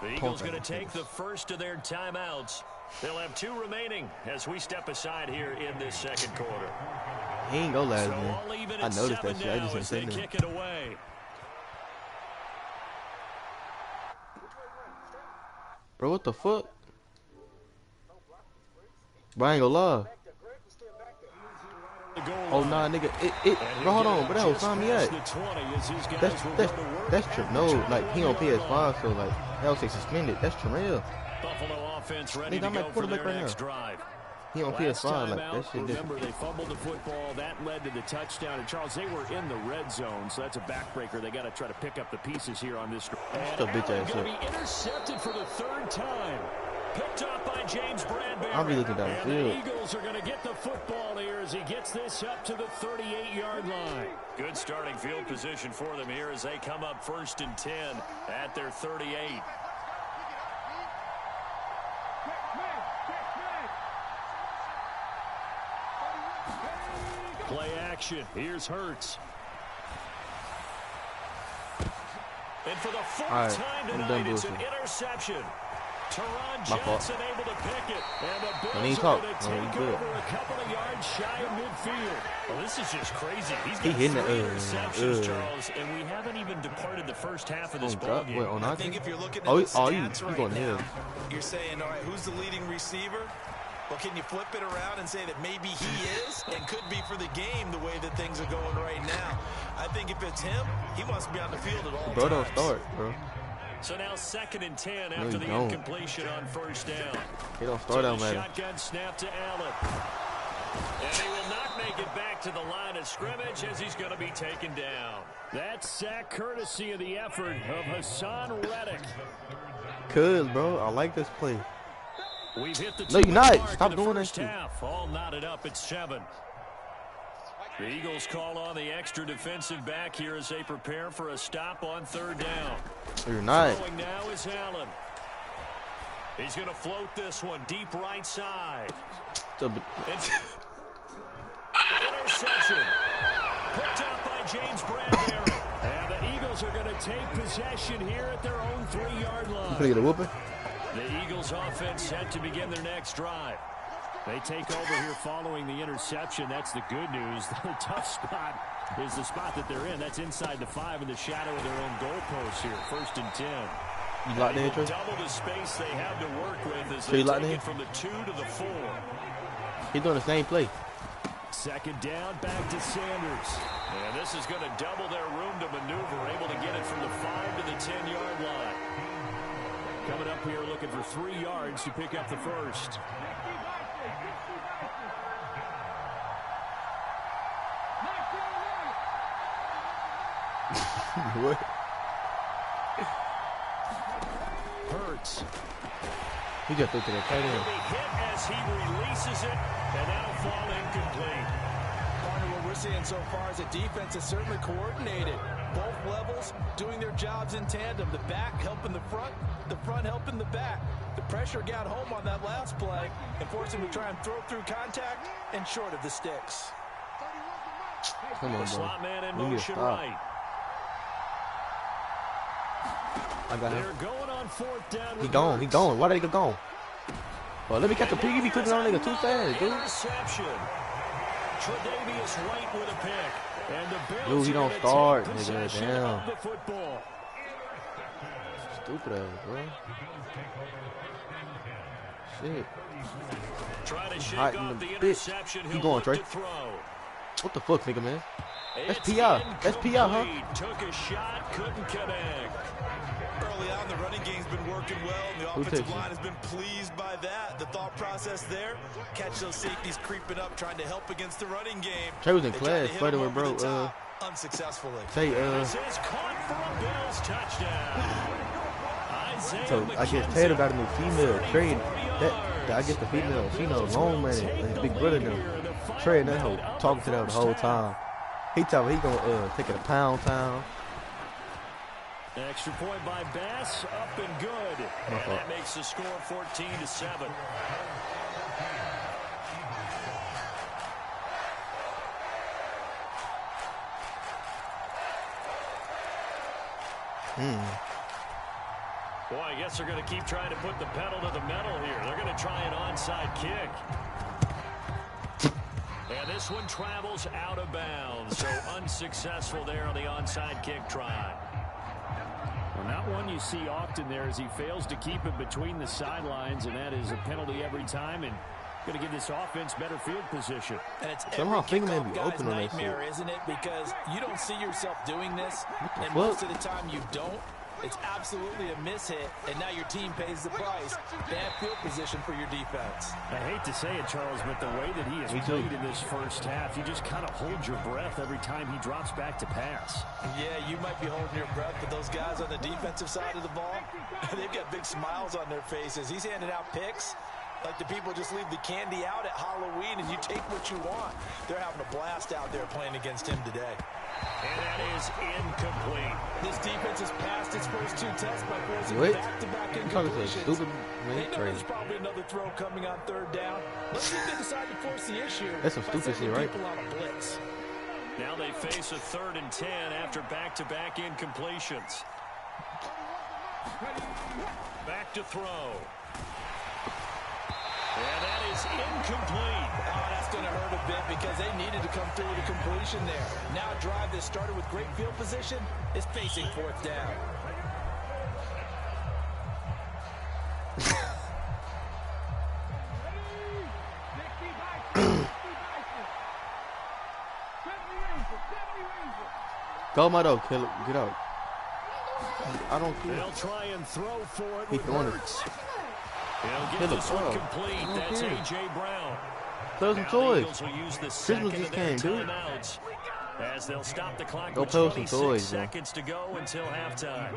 The Eagles going to take the first of their timeouts. They'll have 2 remaining as we step aside here in this second quarter. He ain't go last, man. I noticed that shit. I just didn't say nothing. Kick it away. Bro, what the fuck? Bro, I ain't gonna lie. Oh, nah, nigga. Bro, hold on. Bro, that was sign me at. That's true. No, like, he on PS5, so, like, that was suspended. That's Terrell. Buffalo offense ready nigga, I'm at quarterback right now. Drive. He on PS5, like, that shit Remember, they fumbled the football. That led to the touchdown. And, Charles, they were in the red zone, so that's a backbreaker. They got to try to pick up the pieces here on this. Still bitch ass going to be intercepted for the 3rd time. Picked up by James Bradbury. I'll be looking down the field. The Eagles are going to get the football here as he gets this up to the 38-yard line. Good starting field position for them here as they come up 1st and 10 at their 38. Play action. Here's Hurts. And for the 4th time tonight, it's an interception. Teron Johnson able to pick it. And the Bills are going to take over a couple of yards shy of midfield. Well, this is just crazy. He's got 3 interceptions, Charles, and we haven't even departed the first half of this ballgame. Wait, I think if you're looking at the stats right now, you're saying, all right, who's the leading receiver? Well, can you flip it around and say that maybe he is and could be for the game the way that things are going right now? I think if it's him, he must be on the field at all times. Bro, don't start, bro. So now 2nd and 10 after the incompletion on 1st down. He don't start out, man. Shotgun snap to Allen. And he will not make it back to the line of scrimmage as he's going to be taken down. That sack courtesy of the effort of Hassan Reddick. Cuz, bro, I like this play. We've hit the no, you're not. Stop doing that shit. All knotted up at 7. The Eagles call on the extra defensive back here as they prepare for a stop on 3rd down. You're not. Throwing now is Allen. He's going to float this one deep right side. Interception. Picked up by James Bradbury. And the Eagles are going to take possession here at their own 3-yard line. You gonna get a whooping? The Eagles offense set to begin their next drive. They take over here following the interception. That's the good news. The tough spot is the spot that they're in. That's inside the 5 in the shadow of their own goalpost here. 1st and 10. You locked in, Trey? Double the space they have to work with as they take it from the 2 to the 4. He's doing the same play. 2nd down, back to Sanders. And this is going to double their room to maneuver. Able to get it from the 5 to the 10-yard line. Coming up here looking for 3 yards to pick up the first. What? Hurts. He just threw to the tight end. Hit as he releases it, and that'll fall incomplete. Partner, what we're seeing so far is the defense is certainly coordinated. Both levels doing their jobs in tandem. The back helping the front helping the back. The pressure got home on that last play and forced him to try and throw through contact and short of the sticks. Come on, bro. Slot man in motion right. I got him. They're going on 4th down. He gone. He gone. Why they go gone? Well, let me catch a pig. You be clicking on nigga too fast, dude. Interception. Tre'Davious White with a pick. And the Bills dude, he don't start, nigga. Damn. The football. Stupid ass, bro. Shit. Try to shake Hot off in the the interception. bitch. He going, Trey. What the fuck, nigga, man? That's P.I. That's P.I., huh? Took a shot, couldn't connect. Early on, the running game's been working well, and the offensive line has been pleased by that. The thought process there, catch those safeties creeping up, trying to help against the running game. Trey was in class, fighting with bro. Unsuccessfully. Say, caught for a Bills touchdown. So I guess Taylor got a new female. Trey, I guess the female, she knows long man, and his big brother now. Trey and that hoe talking to them the whole time. He told me he gonna take it a pound town. Extra point by Bass, up and good. And that makes the score 14-7. Boy, I guess they're going to keep trying to put the pedal to the metal here. They're going to try an onside kick. And this one travels out of bounds, so unsuccessful there on the onside kick try. Well, not one you see often there as he fails to keep it between the sidelines, and that is a penalty every time, and going to give this offense better field position. And it's somehow Finger Man be open on that nightmare, shit. isn't it? Because you don't see yourself doing this, and most of the time you don't. It's absolutely a mishit, and now your team pays the price. Bad field position for your defense. I hate to say it, Charles, but the way that he has played in this first half, you just kind of hold your breath every time he drops back to pass. Yeah, you might be holding your breath, but those guys on the defensive side of the ball, they've got big smiles on their faces. He's handing out picks like the people just leave the candy out at Halloween and you take what you want. They're having a blast out there playing against him today. And that is incomplete. This defense has passed its first two tests by forcing back-to-back incompletions. They know there's probably another throw coming on third down. Let's see if they decide to force the issue. That's some stupid shit, right? On a blitz. Now they face a 3rd and 10 after back-to-back incompletions. Back to throw. And that is incomplete. Oh, that's going to hurt a bit because they needed to come through with a completion there. Now a drive that started with great field position is facing 4th down. Go, Mato, kill it. Get out. I don't care. They'll try and throw for it. He's throwing it. He'll get this one complete. That's A.J. Brown. Throw some toys. Christmas just came, dude. As they'll stop the clock go with play 26 some toys, seconds to go until halftime.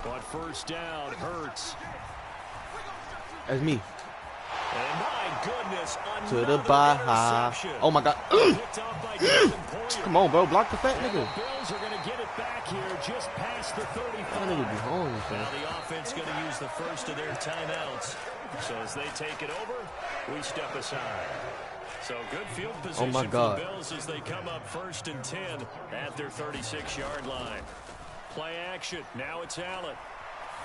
On first down, Hurts. That's me. And my goodness, to the bye. Oh my God. Come on, bro. Block the fat nigga. The Bills are going to get it back here just past the 35. That nigga be home. Now the offense going to use the first of their timeouts. So as they take it over, we step aside. So good field position for the Bills as they come up 1st and 10 at their 36-yard line. Play action. Now it's Allen.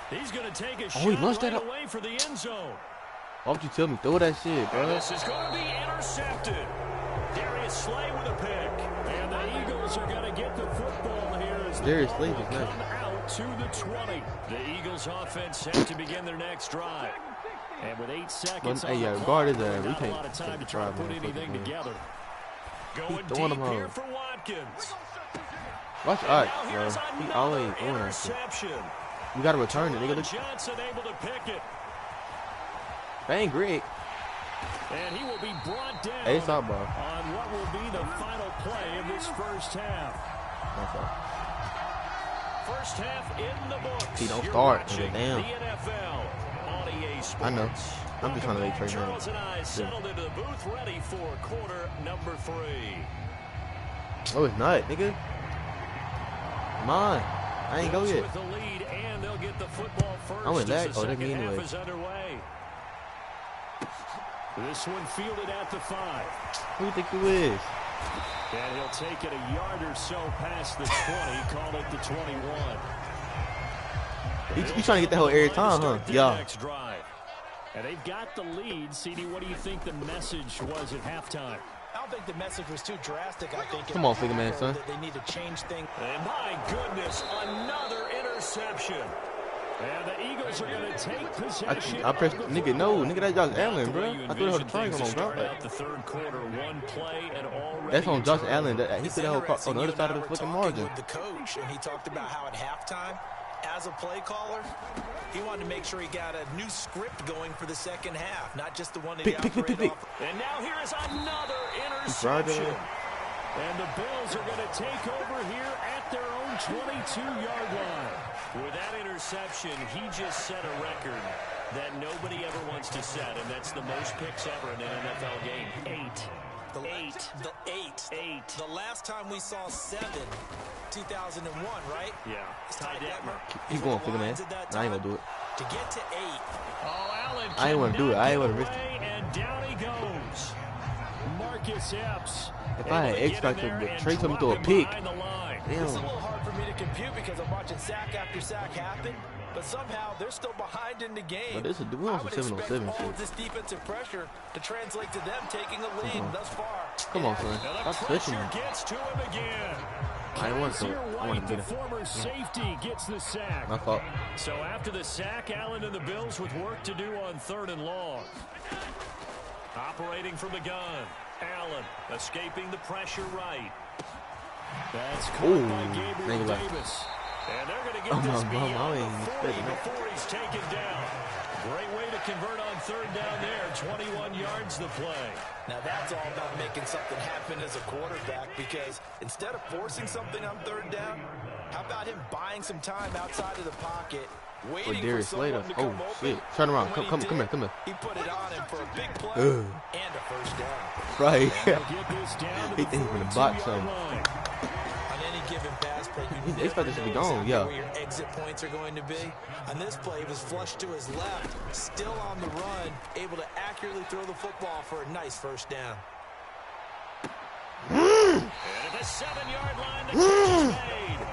He's going to take a shot right away for the end zone. Why would you tell me? Throw that shit, bro. And this is going to be intercepted. Darius Slay with a pick. And the Eagles are going to get the football here as Darius Slay come out to the 20. The Eagles offense set to begin their next drive. And with 8 seconds on the clock, not a lot of time to try to put anything together. Going deep here for Watkins. Watch out, bro. He always doing that shit. You got to return it, nigga. Johnson able to pick it. Bang, Greg. And he will be brought down hey, stop, bro. On what will be the final play of this first half. First half in the books. He don't start. Damn. The NFL on EA Sports. I know. I'm just trying to make trade now. Charles and I settled into the booth ready for quarter number 3. Oh, it's not, nigga. Come on. I ain't go yet. With the lead, and they'll get the football first. I went back. Oh, that mean anyway. Is underway. This one fielded at the 5. Who do you think you is? And he'll take it a yard or so past the 20. Call it the 21. He's trying to get that whole every time, huh? Yeah. Next drive. And they've got the lead. CD, what do you think the message was at halftime? I don't think the message was too drastic. I think come on, Figure Man, son. They need to change things. And my goodness, another interception. And the Eagles are going to take possession. I pressed, nigga, no, nigga, that's Josh Allen, bro. I threw the triangle on drop. The third quarter, one play and already that's on Josh Allen. He threw that whole on the other side of the fucking margin. With the coach, and he talked about how at halftime, as a play caller, he wanted to make sure he got a new script going for the second half, not just the one that he operated off. And now here is another interception. And the Bills are going to take over here at their own 22-yard line. With that interception, he just set a record that nobody ever wants to set, and that's the most picks ever in an NFL game. 8. The last time we saw 7, 2001, right? Yeah. Ty Detmer. Keep going, Figure Man. I ain't gonna do it. To get to 8. Oh, Allen I ain't want to do it. I ain't want to risk it. And down he goes. Marcus Epps. If I had X Factor, Trey told me to throw a pick. It's a little hard for me to compute because I'm watching sack after sack happen, but somehow they're still behind in the game. But we on some 7-on-7 all shit. of this defensive pressure to translate to them taking a lead thus far. Come on, son. Stop touching me. Gets to him again. I want to. I want to The get it. former safety gets the sack. My fault. So after the sack, Allen and the Bills with work to do on 3rd and long. Operating from the gun. Allen escaping the pressure right. That's caught by Gabriel Davis. And they're going to get this beyond the 40 before he's taken down. Great way to convert on 3rd down there. 21 yards the play. Now that's all about making something happen as a quarterback, because instead of forcing something on 3rd down, how about him buying some time outside of the pocket, waiting for Darius someone Slater. to come Oh, open. shit. Turn around. And Come when here. he put it on him for a big play and a first down. Right. Get this down to He the think he's gonna box 42-yard him. line. On any given pass play, you They expect this to be know gone, exactly yeah. where your exit points are going to be. On this play, he was flushed to his left, still on the run, able to accurately throw the football for a nice first down. And at the 7-yard line, the catch is made.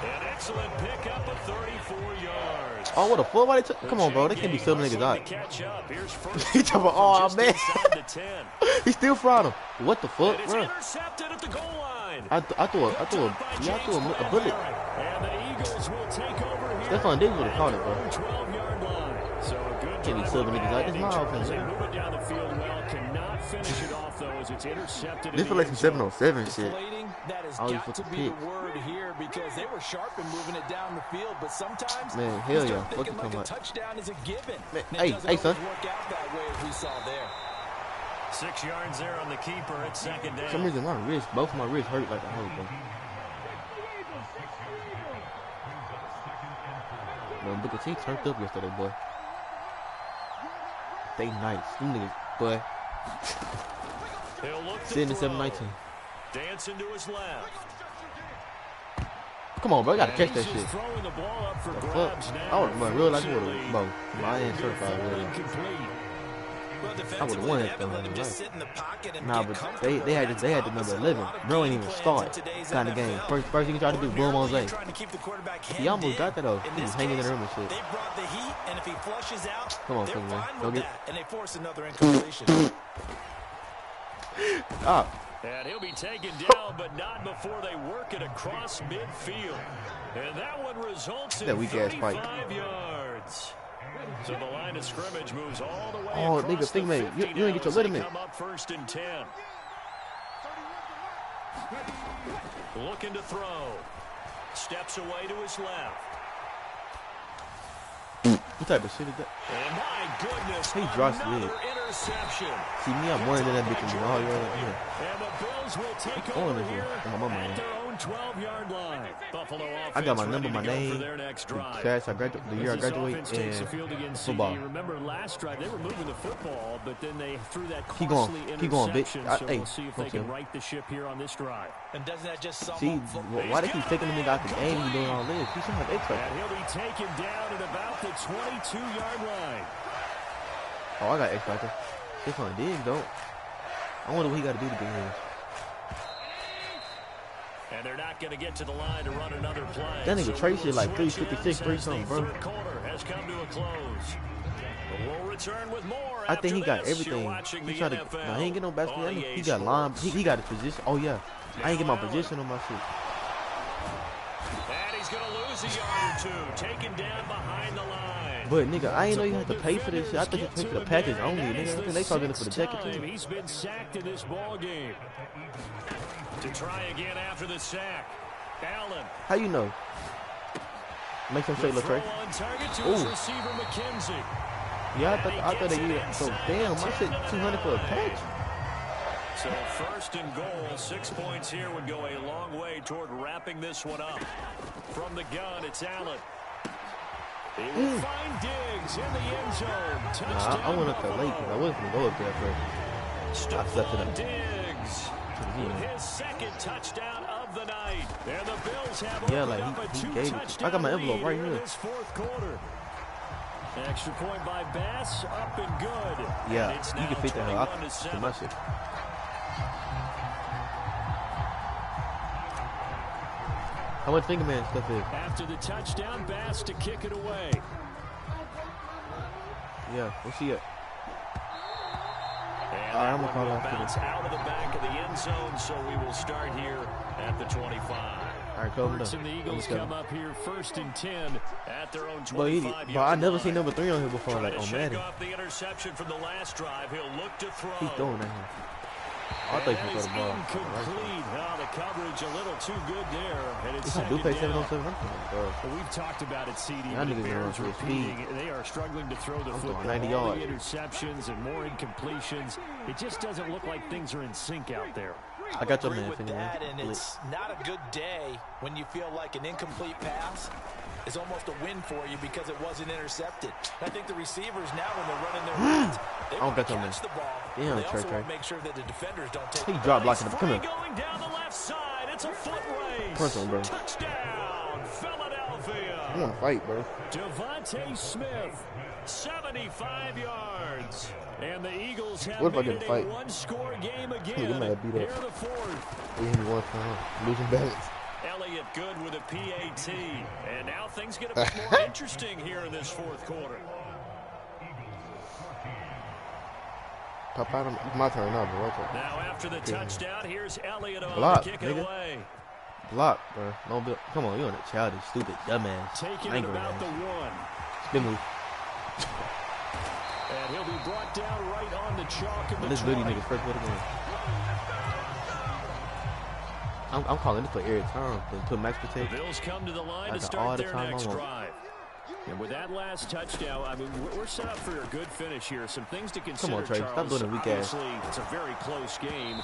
An excellent pickup of 34 yards. Oh, what a full body. Come on, bro. They can't be subbing niggas out. Catch up. Here's first He talking about, oh, just man. inside the 10. He still fried him. What the fuck, And it's bro? intercepted at the goal line. I threw a bullet. And the Eagles will take over here. Stephon Diggs would have caught it, bro. 12-yard line. So a good Can't be drive subbing by niggas out. This is my Landing offense, They man. move it down the field well. Cannot finish it off, though, as it's intercepted. This in feel the like some end zone. 7-on-7 shit. Deflating, that has All these got to fucking be picks. the word here, because they were sharp in moving it down the field, but sometimes Man, you hell start yeah. Fuck thinking you like talking a about. touchdown is a given. Man, And it hey, doesn't hey, son. always work out that way as we saw there. 6 yards there on the keeper at 2nd down. For some reason, both of my wrists hurt like a hoe, bro. Man, Booker T turned up yesterday, boy. They nice. Them niggas, boy. He'll look to Sitting in throw. 7-19. Dancing to his left. Come on, bro. I gotta And catch he's that just shit. throwing the ball up for The grabs fuck? now. I would have real life would Unfortunately, have, bro. I ain't good certified, fumble really. incomplete. Well, I would have defensively, won they it haven't though. let him just Right. sit in the pocket and Nah, get but comfortable. they had That's the number opposite 11. a lot of Bro ain't game even plans start. in today's Kind of game. NFL. First thing he tried to do, boom on Zay. Trying to keep the quarterback He almost got that though. In He was this hanging in case, the room and shit. They brought the heat, and if he flushes out, Come on, they're King, man. fine Go with get- that, and they force another incompletion. Ah, And he'll be taken down, but not before they work it across midfield. And that one results in That weak-ass fight. 35 yards. So the line of scrimmage moves all the way Oh, across nigga, think, the man, 50 you ain't get your now as they letterman. come up 1st and 10. Looking to throw. Steps away to his left. what type of shit is that? And my goodness, He drops it. another interception. See me, I'm more than that bitch in the all year. And the Bills will take Oh, over this is- here oh, my mama, at man. their own 12-yard line. Buffalo offense I got my number, ready my to go name, for their next drive. class I graduate, the year I As this graduate, offense takes the and field against football. CD. Remember last drive they were moving the football, but then they threw that Keep going. costly Keep going, bitch. interception. So Hey, we'll see if they okay. can right the ship here on this drive. And doesn't that just sum See, up football? why they keep taking the nigga out the game and doing all this? He should have X Factor. And he'll be taken down at about the 22-yard line. Oh, I got X Factor. This one Diggs, though. I wonder what he got to do to get his. And they're not going to get to the line to run another play. That nigga So Tracy we will like switch 356, ends as 3 something, the bro. third quarter has come to a close. We'll return with more I think he got after this. You're everything. watching He the tried to. NFL Nah, he ain't get no basketball. on He EA got line. Sports. He got his position. Oh yeah, I ain't get my Now position on my shit. And he's going to lose a yard or two. Taken down behind the line. But nigga, I ain't know you had to pay for this shit. I thought you paid for the package only. Nigga, I think they charging it for the jacket too. He's been sacked in this ball game. To try again after the sack. Allen. How you know? Make some shake, The Latray. throw on target to his Ooh. receiver McKenzie. Yeah, I thought they get so damn. My shit 200 for a patch. So 1st and goal, 6 points here would go a long way toward wrapping this one up. From the gun, it's Allen. He will find Diggs in the end zone. Touchdown. I went up there late because I wasn't gonna go up there first. I slept it Stephon up. Diggs with his second touchdown of the night. And the Bills have Yeah, opened like, up a he gave it. two-touchdown I got my envelope lead right in here. this 4th quarter. Extra point by Bass, up and good. Yeah, And it's you now can fit that hell 21 to to 7. my shit. How much finger man stuff is? After the touchdown, Bass to kick it away. Yeah, we'll see it. And I'm going to call it bounce out of the back of the end zone, so we will start here at the 25. All right, come and the Eagles come up here 1st and 10 at their own 25. But I never seen number 3 on here before, like on Madden. Off the interception from the last drive. He'll look to throw. He's throwing that here. I think he throw the ball. Incomplete. Oh, the coverage a little too good there. And it's I do pay 7 on 7. We've talked about it, CD. I niggas Bears repeating. They are struggling to throw the football. 90 yards. All the interceptions and more incompletions. It just doesn't look like things are in sync out there. I got your man. With that, and it's not a good day when you feel like an incomplete pass is almost a win for you because it wasn't intercepted. I think the receivers now, when they're running their routes, they want to catch the ball. Yeah, they also want to make sure that the defenders don't take he dropped blocking him. Come here. Going down the left side. It's a foot race. Personal, bro. Touchdown, Philadelphia. I want to fight, bro. Devontae Smith, 75 yards. And the Eagles have what if I made get a one-score game again. Here the 4th. We hit me one time. Losing balance. Elliott good with a PAT. And now things get a bit more interesting here in this 4th quarter. Pop out. It's my turn now, bro. Now after the touchdown, here's Elliott on block, to kick it away. Block, bro. Don't be, come on, you're on a childish, stupid, dumbass. Taking it about the 1. Spin move. And he'll be brought down right on the chalk of the this video nigga's first play again. I'm calling this play every time. Put max protect. The Bills come to the line to start their next drive. And with that last touchdown, I mean, we're set up for a good finish here. Some things to consider. Come on, Trey. Charles. Stop doing a weak ass. It's a very close game.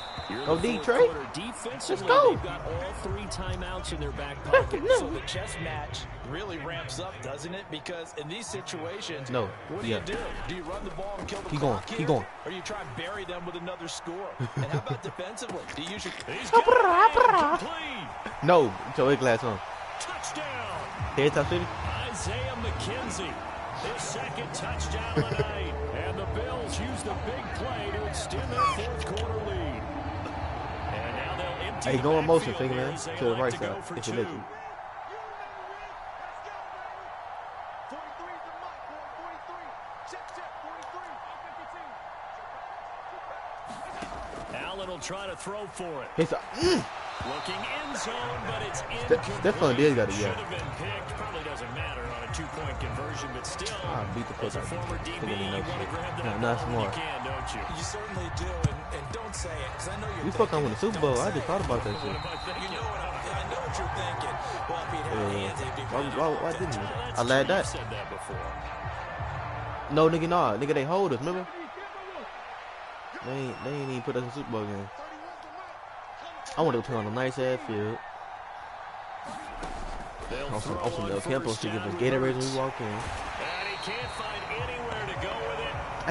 Oh, D, Trey. Defensively, let's go. They've got all 3 timeouts in their back pocket. So the chess match really ramps up, doesn't it? Because in these situations, no. What do you do? Do you run the ball and kill the keep clock going. here? Keep going. Or you try and bury them with another score? And how about defensively? Do you usually... No. Put your glass on. Touchdown. Head top city. Isaiah McKenzie. His 2nd touchdown of the night. And the Bills use the big play to extend their 4th quarter lead. And now they'll empty hey, go in motion, finger man. To the right side. If you listen. Allen will try to throw for it. It's looking end zone, but it's incomplete. Stephon Diggs got it, Should have been picked. Probably doesn't matter on a 2-point conversion, but still, beat the as a former DB, you want to grab that not ball smart. when you can, don't you? You certainly do, and don't say it, because I know you're we fucked on with the Super Bowl. I just thought about that shit. You know I know what you're thinking. Well, if he'd had hands, he'd be why didn't you? I lagged that. Said that before. No, nigga, nah. Nigga, they hold us, remember? They ain't even put us in the Super Bowl game. I want to play on a nice-ass field. On some El Campo to give us Gatorade when we walk in. And he can't find anywhere to go with it. I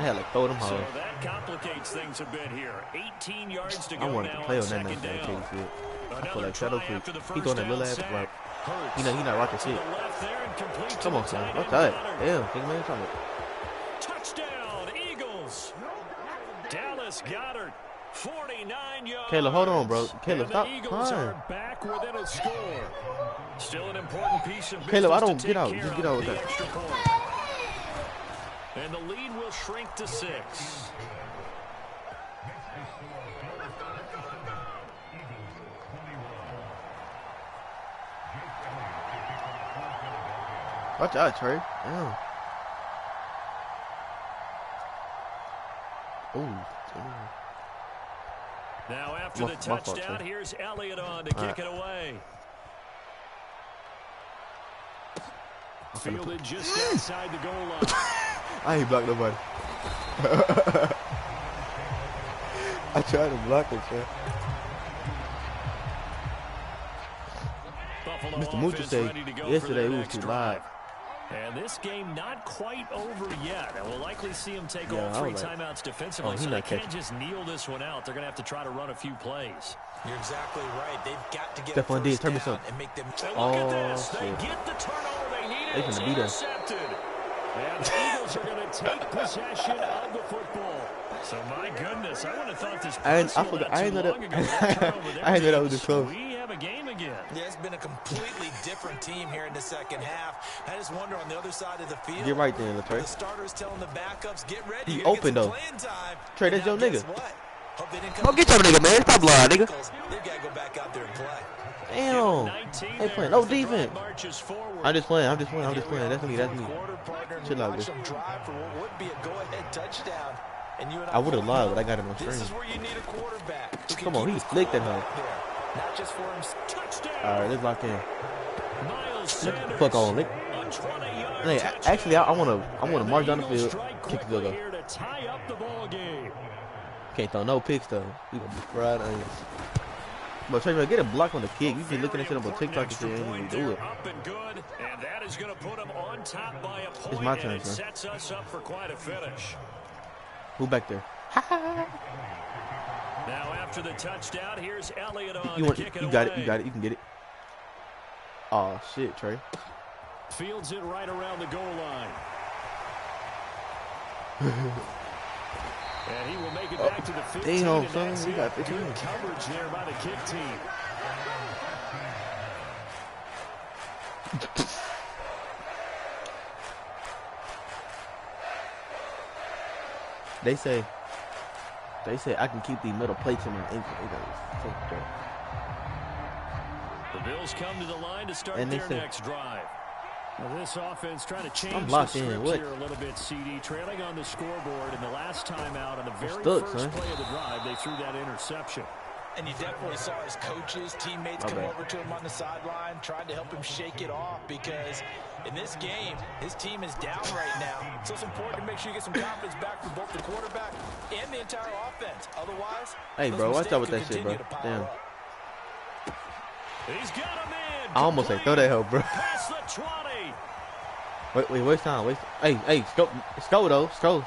had like throw them hoes. So that complicates things a bit here. 18 yards to go. I wanted to play on that nice field. I feel like Shadow Creek. He throwing that little ass right. He not rocking shit. Come on, son. What's that? Damn, think man, come on. Touchdown, Eagles. Dallas Goedert. 49 yards. Caleb, hold on, bro. Caleb, stop crying. Back within a score. Still an important piece of Caleb, I don't get out. Just get out with that. And the lead will shrink to 6. Watch out, Trey. Damn. Ooh. Now after the touchdown, here's Elliott on to kick it away. Fielded just outside the goal line. I ain't blocked nobody. I tried to block it, man. Mr. Moocher said yesterday we was too live. And this game not quite over yet. And we'll likely see him take all 3 timeouts defensively. So they can't just kneel this one out. They're going to have to try to run a few plays. You're exactly right. They've got to get Stephon Diggs, turn me some. and make them. Look at this. They get the turnover they needed. They finna beat us. And the Eagles are going to take possession of the football. So my goodness, I would have thought this. I forgot. I didn't know that. I didn't know that was this close. We have of a game again. Yeah, it's been a completely different team here in the second half. I just wonder on the other side of the field. Get right there, Trey. The starters telling the backups, get ready. He open though. Trey, that's your nigga. Go get your nigga, man. Stop lying, nigga. They gotta go back out there and play. Damn. They playing no defense. I'm just playing. That's me. Chill out, dude. I would have lied, but I got him on screen. This is where you need a quarterback. Come on, he flicked at her. Not just for him. All right, let's lock in. Get the fuck on, nigga. Hey, actually, I wanna march down the field, kick the field goal. Can't throw no picks though. We gonna be fried onions. But Trey, get a block on the kick. You be looking at shit on TikTok and shit, and you do it. It's my turn, son. Sets us up for quite a finish. Who back there? Now after the touchdown, here's Elliott on You got it. You can get it. Oh shit, Trey. Fields it right around the goal line. And he will make it back to the 15. Damn, son, we got 15. Good coverage there by the kick team. They say I can keep these metal plates in my ankle. The Bills come to the line to start their next drive. Now this offense trying to change the script here a little bit, CD. Trailing on the scoreboard, and the last time out on the very first play of the drive, they threw that interception. And you definitely saw his coaches, teammates come over to him on the sideline, trying to help him shake it off, because in this game, his team is down right now. So it's important to make sure you get some confidence back for both the quarterback and the entire offense. Otherwise, hey, bro, watch out with that shit, bro. Damn. He's got him in. I almost say throw that hell, bro. Past the 20. Wait, waste time. Hey, Sco though. Sco.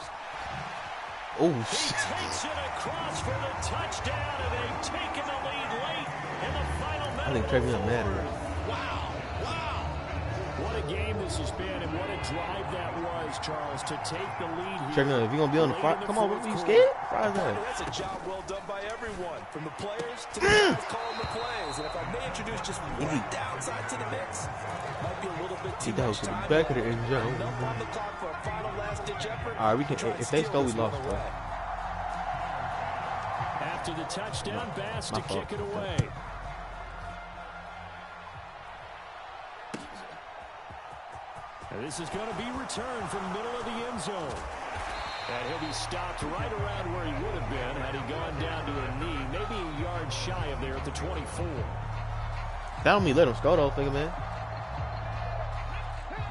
Oh, shit. He takes it across for the touchdown, and they've taken the lead late in the final minute. I think Travion Matter. Wow. What a game this has been, and what a drive that was, Charles, to take the lead here. Travion, if you're going to be on the front, come on, are you scared? Fries that. That's a job well done by everyone, from the players to the guys calling the plays. And if I may introduce just one downside to the mix, might be a little bit too much time. Back of the end zone. All right, we can. If they score, we lost, bro. After the touchdown, Bass to kick it away. And this is going to be returned from the middle of the end zone. And he'll be stopped right around where he would have been had he gone down to a knee, maybe a yard shy of there at the 24. That don't mean let him score though, figure man.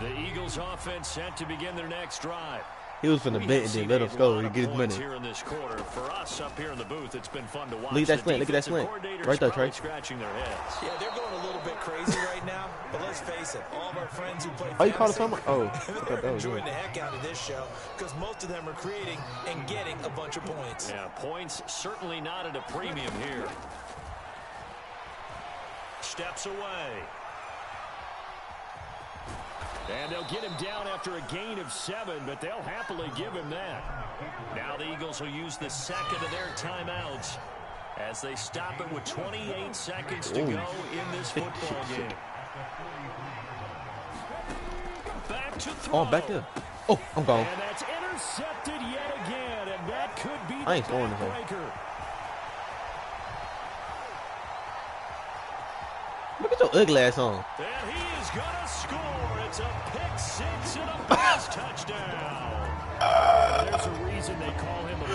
The Eagles offense set to begin their next drive. He was finna bet and then let him score and get his money. Here in this quarter. For us up here in the booth, it's been fun to watch. Look at that slant. Look at that slant. Right there, Trey. Scratching their heads. Yeah, they're going a little bit crazy right now. But let's face it, all of our friends who play fantasy, you called someone? Oh, they're enjoying the heck out of this show because most of them are creating and getting a bunch of points. Yeah, points certainly not at a premium here. Steps away. And they'll get him down after a gain of 7, but they'll happily give him that. Now the Eagles will use the second of their timeouts as they stop it with 28 seconds to go in this football game. Back to throw. Oh, back there. Oh, I'm gone. And that's intercepted yet again, and that could be the I ain't scoring this breaker. Look at your ugly ass on. And he is going to score. It's a pick 6 and a pass touchdown. There's a reason they call him a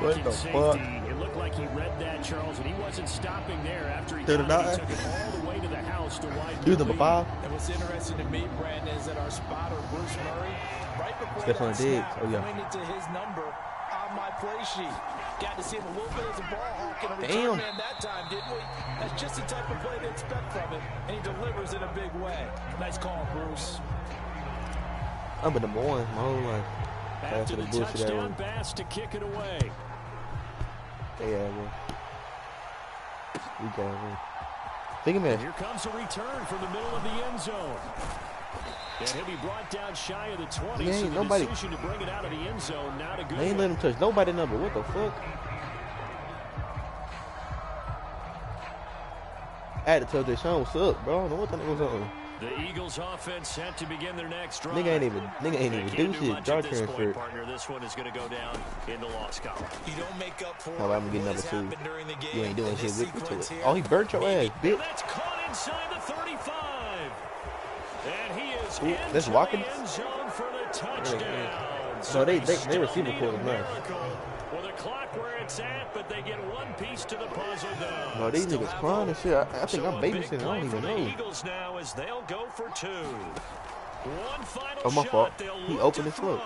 ball-hawking safety. It looked like he read that, Charles, and he wasn't stopping there after he took it all the way to the house to wide. He was number 5. And what's interesting to me, Brandon, is that our spotter, Bruce Murray, right before that snap, pointed to his number on my play sheet. Got to see him a little bit as a ball hawk and a return man that time, didn't we? That's just the type of play they expect from him, and he delivers in a big way. Nice call, Bruce. I'm a number 1 my whole life. After the touchdown, Bass to kick it away. Yeah, bro. We got it. Think of it. Here comes a return from the middle of the end zone. And he'll be brought down shy of the 20, so the decision to bring it out of the end zone, not a good one. They ain't let him touch nobody number. What the fuck? I had to tell Deshaun what's up, bro. I don't know what that nigga was on. The Eagles offense set to begin their next drive. Nigga ain't even do shit. Jar transfer. Partner, this one is going to go down in the loss column. You don't make up for I'm gonna get number 2. You ain't doing shit with me to it. Here. Oh, he burnt your ass, bitch. That's caught inside the 35. And he is Ooh, that's Watkins. the end zone for the touchdown. So they receiver quarter nice. Well, the clock where it's at, but they get one piece to the puzzle down. No, these niggas crying and shit. I think I'm babysitting. I don't even know. The Eagles now as they'll go for 2. One final oh, my fault. He opened his foot.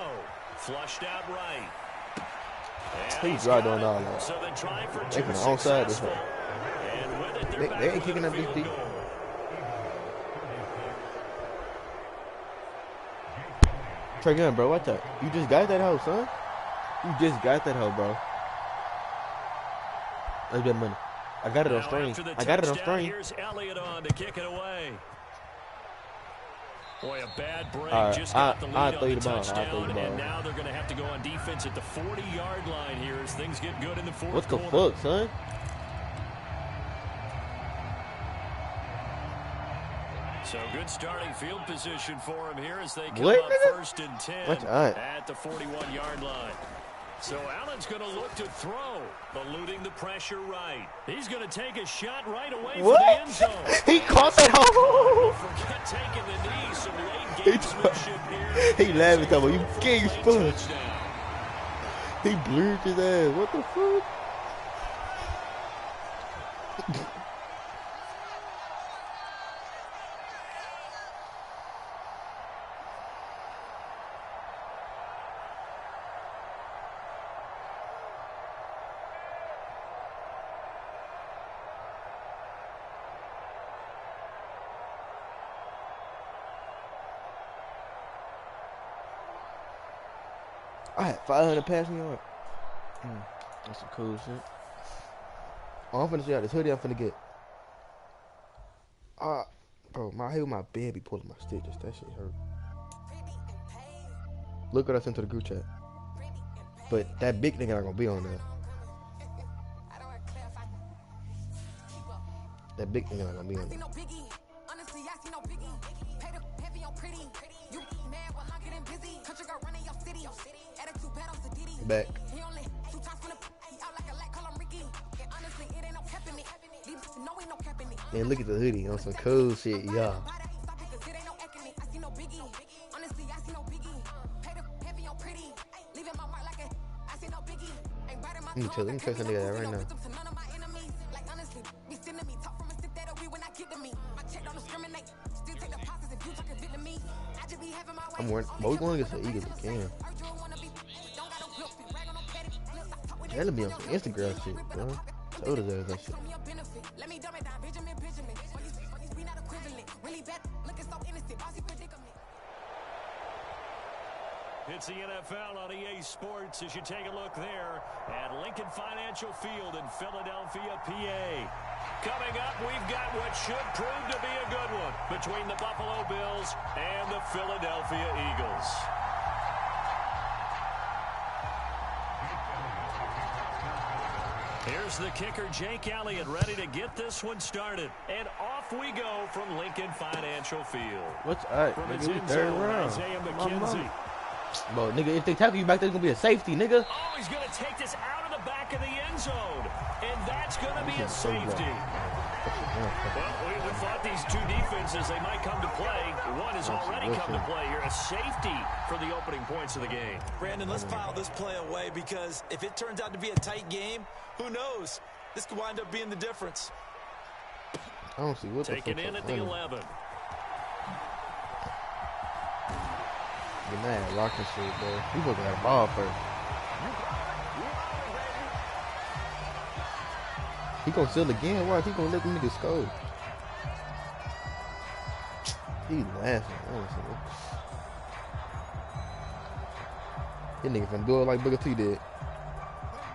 Flushed out right. He's right doing all that. So they try for 2. They from the onside this way. And with it, they ain't kicking up this deep. Trey Gunn, bro, what that? You just got that hoe, son. You just got that hoe, bro. That's good money. I got it on string. I got it on string. Here's Elliott on to kick it away. Boy, a bad break. Right, just got the lead on the touchdown, and now they're going to have to go on defense at the 40-yard line here as things get good in the fourth What the quarter. fuck, son? So good starting field position for him here as they come What, up nigga? 1st and 10 right. at the 41-yard line. So Allen's going to look to throw, eluding the pressure right. He's going to take a shot right away What? for the end zone. He caught that hoe. Forget taking the knee. Some late gamesmanship here. He laughing at me. You king sponge. He blurred his ass. What the fuck? I had 500 passing yards. That's some cool shit. Oh, I'm finna see how this hoodie I'm finna get. Bro, I hate when my bed be pulling my stitches. That shit hurt. Look what I sent to the group chat. But that big nigga not gonna be on there. That big nigga not gonna be on there. Back. Man, look at the hoodie on some cool shit, y'all. Let me try something like that right now. I'm worried, but we're going against the Eagles again. That'll be on some Instagram shit, bro. So deserves that shit. It's the NFL on EA Sports as you take a look there at Lincoln Financial Field in Philadelphia, PA. Coming up, we've got what should prove to be a good one between the Buffalo Bills and the Philadelphia Eagles. Here's the kicker, Jake Elliott, ready to get this one started. And off we go from Lincoln Financial Field. What's up? From Nigga, its we end third zone, round. Isaiah McKenzie. Bro, nigga, if they tackle you back there, it's gonna be a safety, nigga. Oh, he's going to take this out of the back of the end zone. And that's going to be a safety. Well, we thought these two defenses, they might come to play. One has already come to play here. A safety for the opening points of the game. Brandon, let's file this play away because if it turns out to be a tight game, who knows? This could wind up being the difference. I don't see what the fuck. Taken in at the 11. Get mad, rocking shit, bro. You supposed to have a ball first. He gonna steal again. Watch, he gonna let them niggas score. He laughing. That nigga finna do it like Booker T did.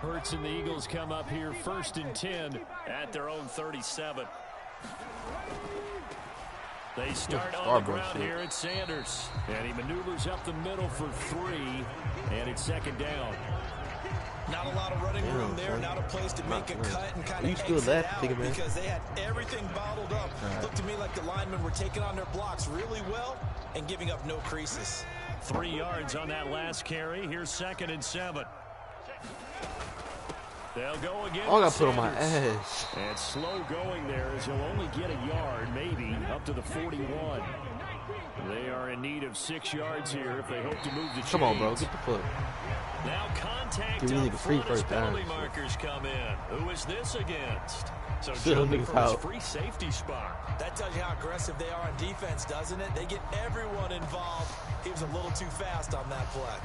Hurts and the Eagles come up here 1st and 10 at their own 37. They start on the ground here at Sanders. And he maneuvers up the middle for 3. And it's 2nd down. Not a lot of running room there, not a place to make a cut and kind of exit out because they had everything bottled up. Looked to me like the linemen were taking on their blocks really well and giving up no creases. 3 yards on that last carry. Here's 2nd and 7. They'll go again. Oh, I got put on my ass. And slow going there as he'll only get a yard, maybe, up to the 41. They are in need of 6 yards here if they hope to move the chains. Come on, bro. Get the foot. Now contact up front as penalty markers come in. Who is this against? So jumping for his free safety spot. That tells you how aggressive they are on defense, doesn't it? They get everyone involved. He was a little too fast on that play.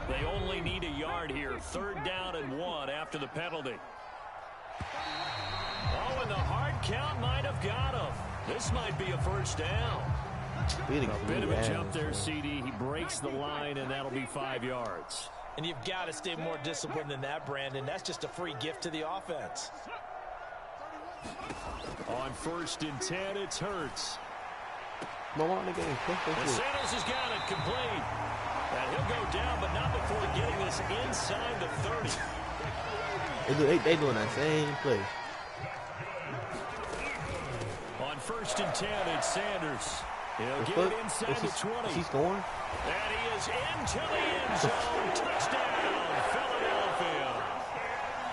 They only need a yard here. 3rd down and 1 after the penalty. Oh, and the hard count might have got him. This might be a 1st down. A bit of a jump there, CD. He breaks the line, and that'll be 5 yards. And you've got to stay more disciplined than that, Brandon. That's just a free gift to the offense. On 1st and 10, it's Hurts. And Sanders has got it complete. And he'll go down, but not before getting this inside the 30. They doing that same play. On 1st and 10, it's Sanders. He'll get it inside the 20. He's scoring. And he is into the end zone. Touchdown, Philadelphia.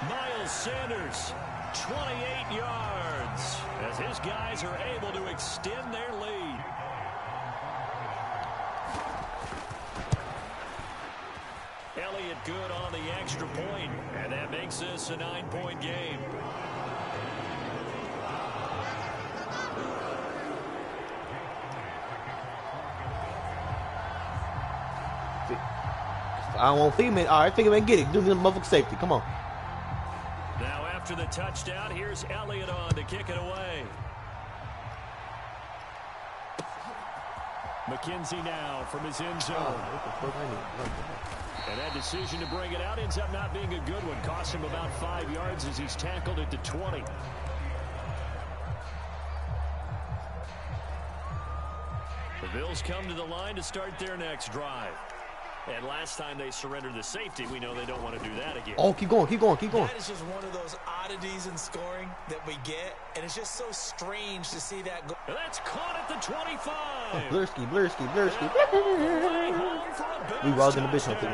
Miles Sanders, 28 yards, as his guys are able to extend their lead. Elliott good on the extra point, and that makes this a 9-point game. I don't want Figment. All right, Figment, get it. Do the motherfucking safety. Come on. Now after the touchdown, here's Elliott on to kick it away. McKenzie now from his end zone. And that decision to bring it out ends up not being a good one. Costs him about 5 yards as he's tackled at the 20. The Bills come to the line to start their next drive. And last time they surrendered the safety, we know they don't want to do that again. Oh, keep going. That is just one of those oddities in scoring that we get, and it's just so strange to see that go. And that's caught at the 25. Blurski. We walked in the bitch on the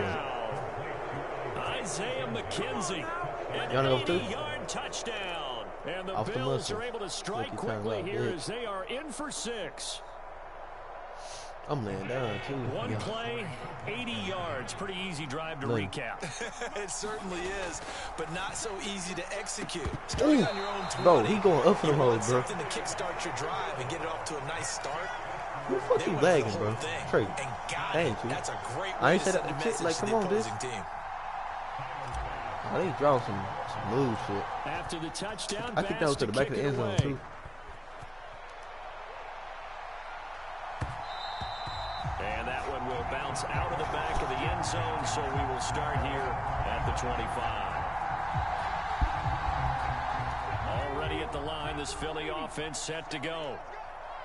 Isaiah McKenzie, an 80-yard touchdown. And the Bills are able to strike quickly here as they are in for 6. I'm laying down, too. One play, 80 yards. Pretty easy drive to recap. It certainly is, but not so easy to execute. Starting on your own 20, bro, he going up for the hole, bro. Something to kickstart your drive and get it off to a nice start. Who the fuck you lagging, bro? Trey. Thank you. That's a great I way ain't to said send a that message like, to come the on, dude. opposing team. Oh, they draw some move shit. After the touchdown, I think that was to the back of the end zone, too. And that one will bounce out of the back of the end zone, so we will start here at the 25. Already at the line, this Philly offense set to go.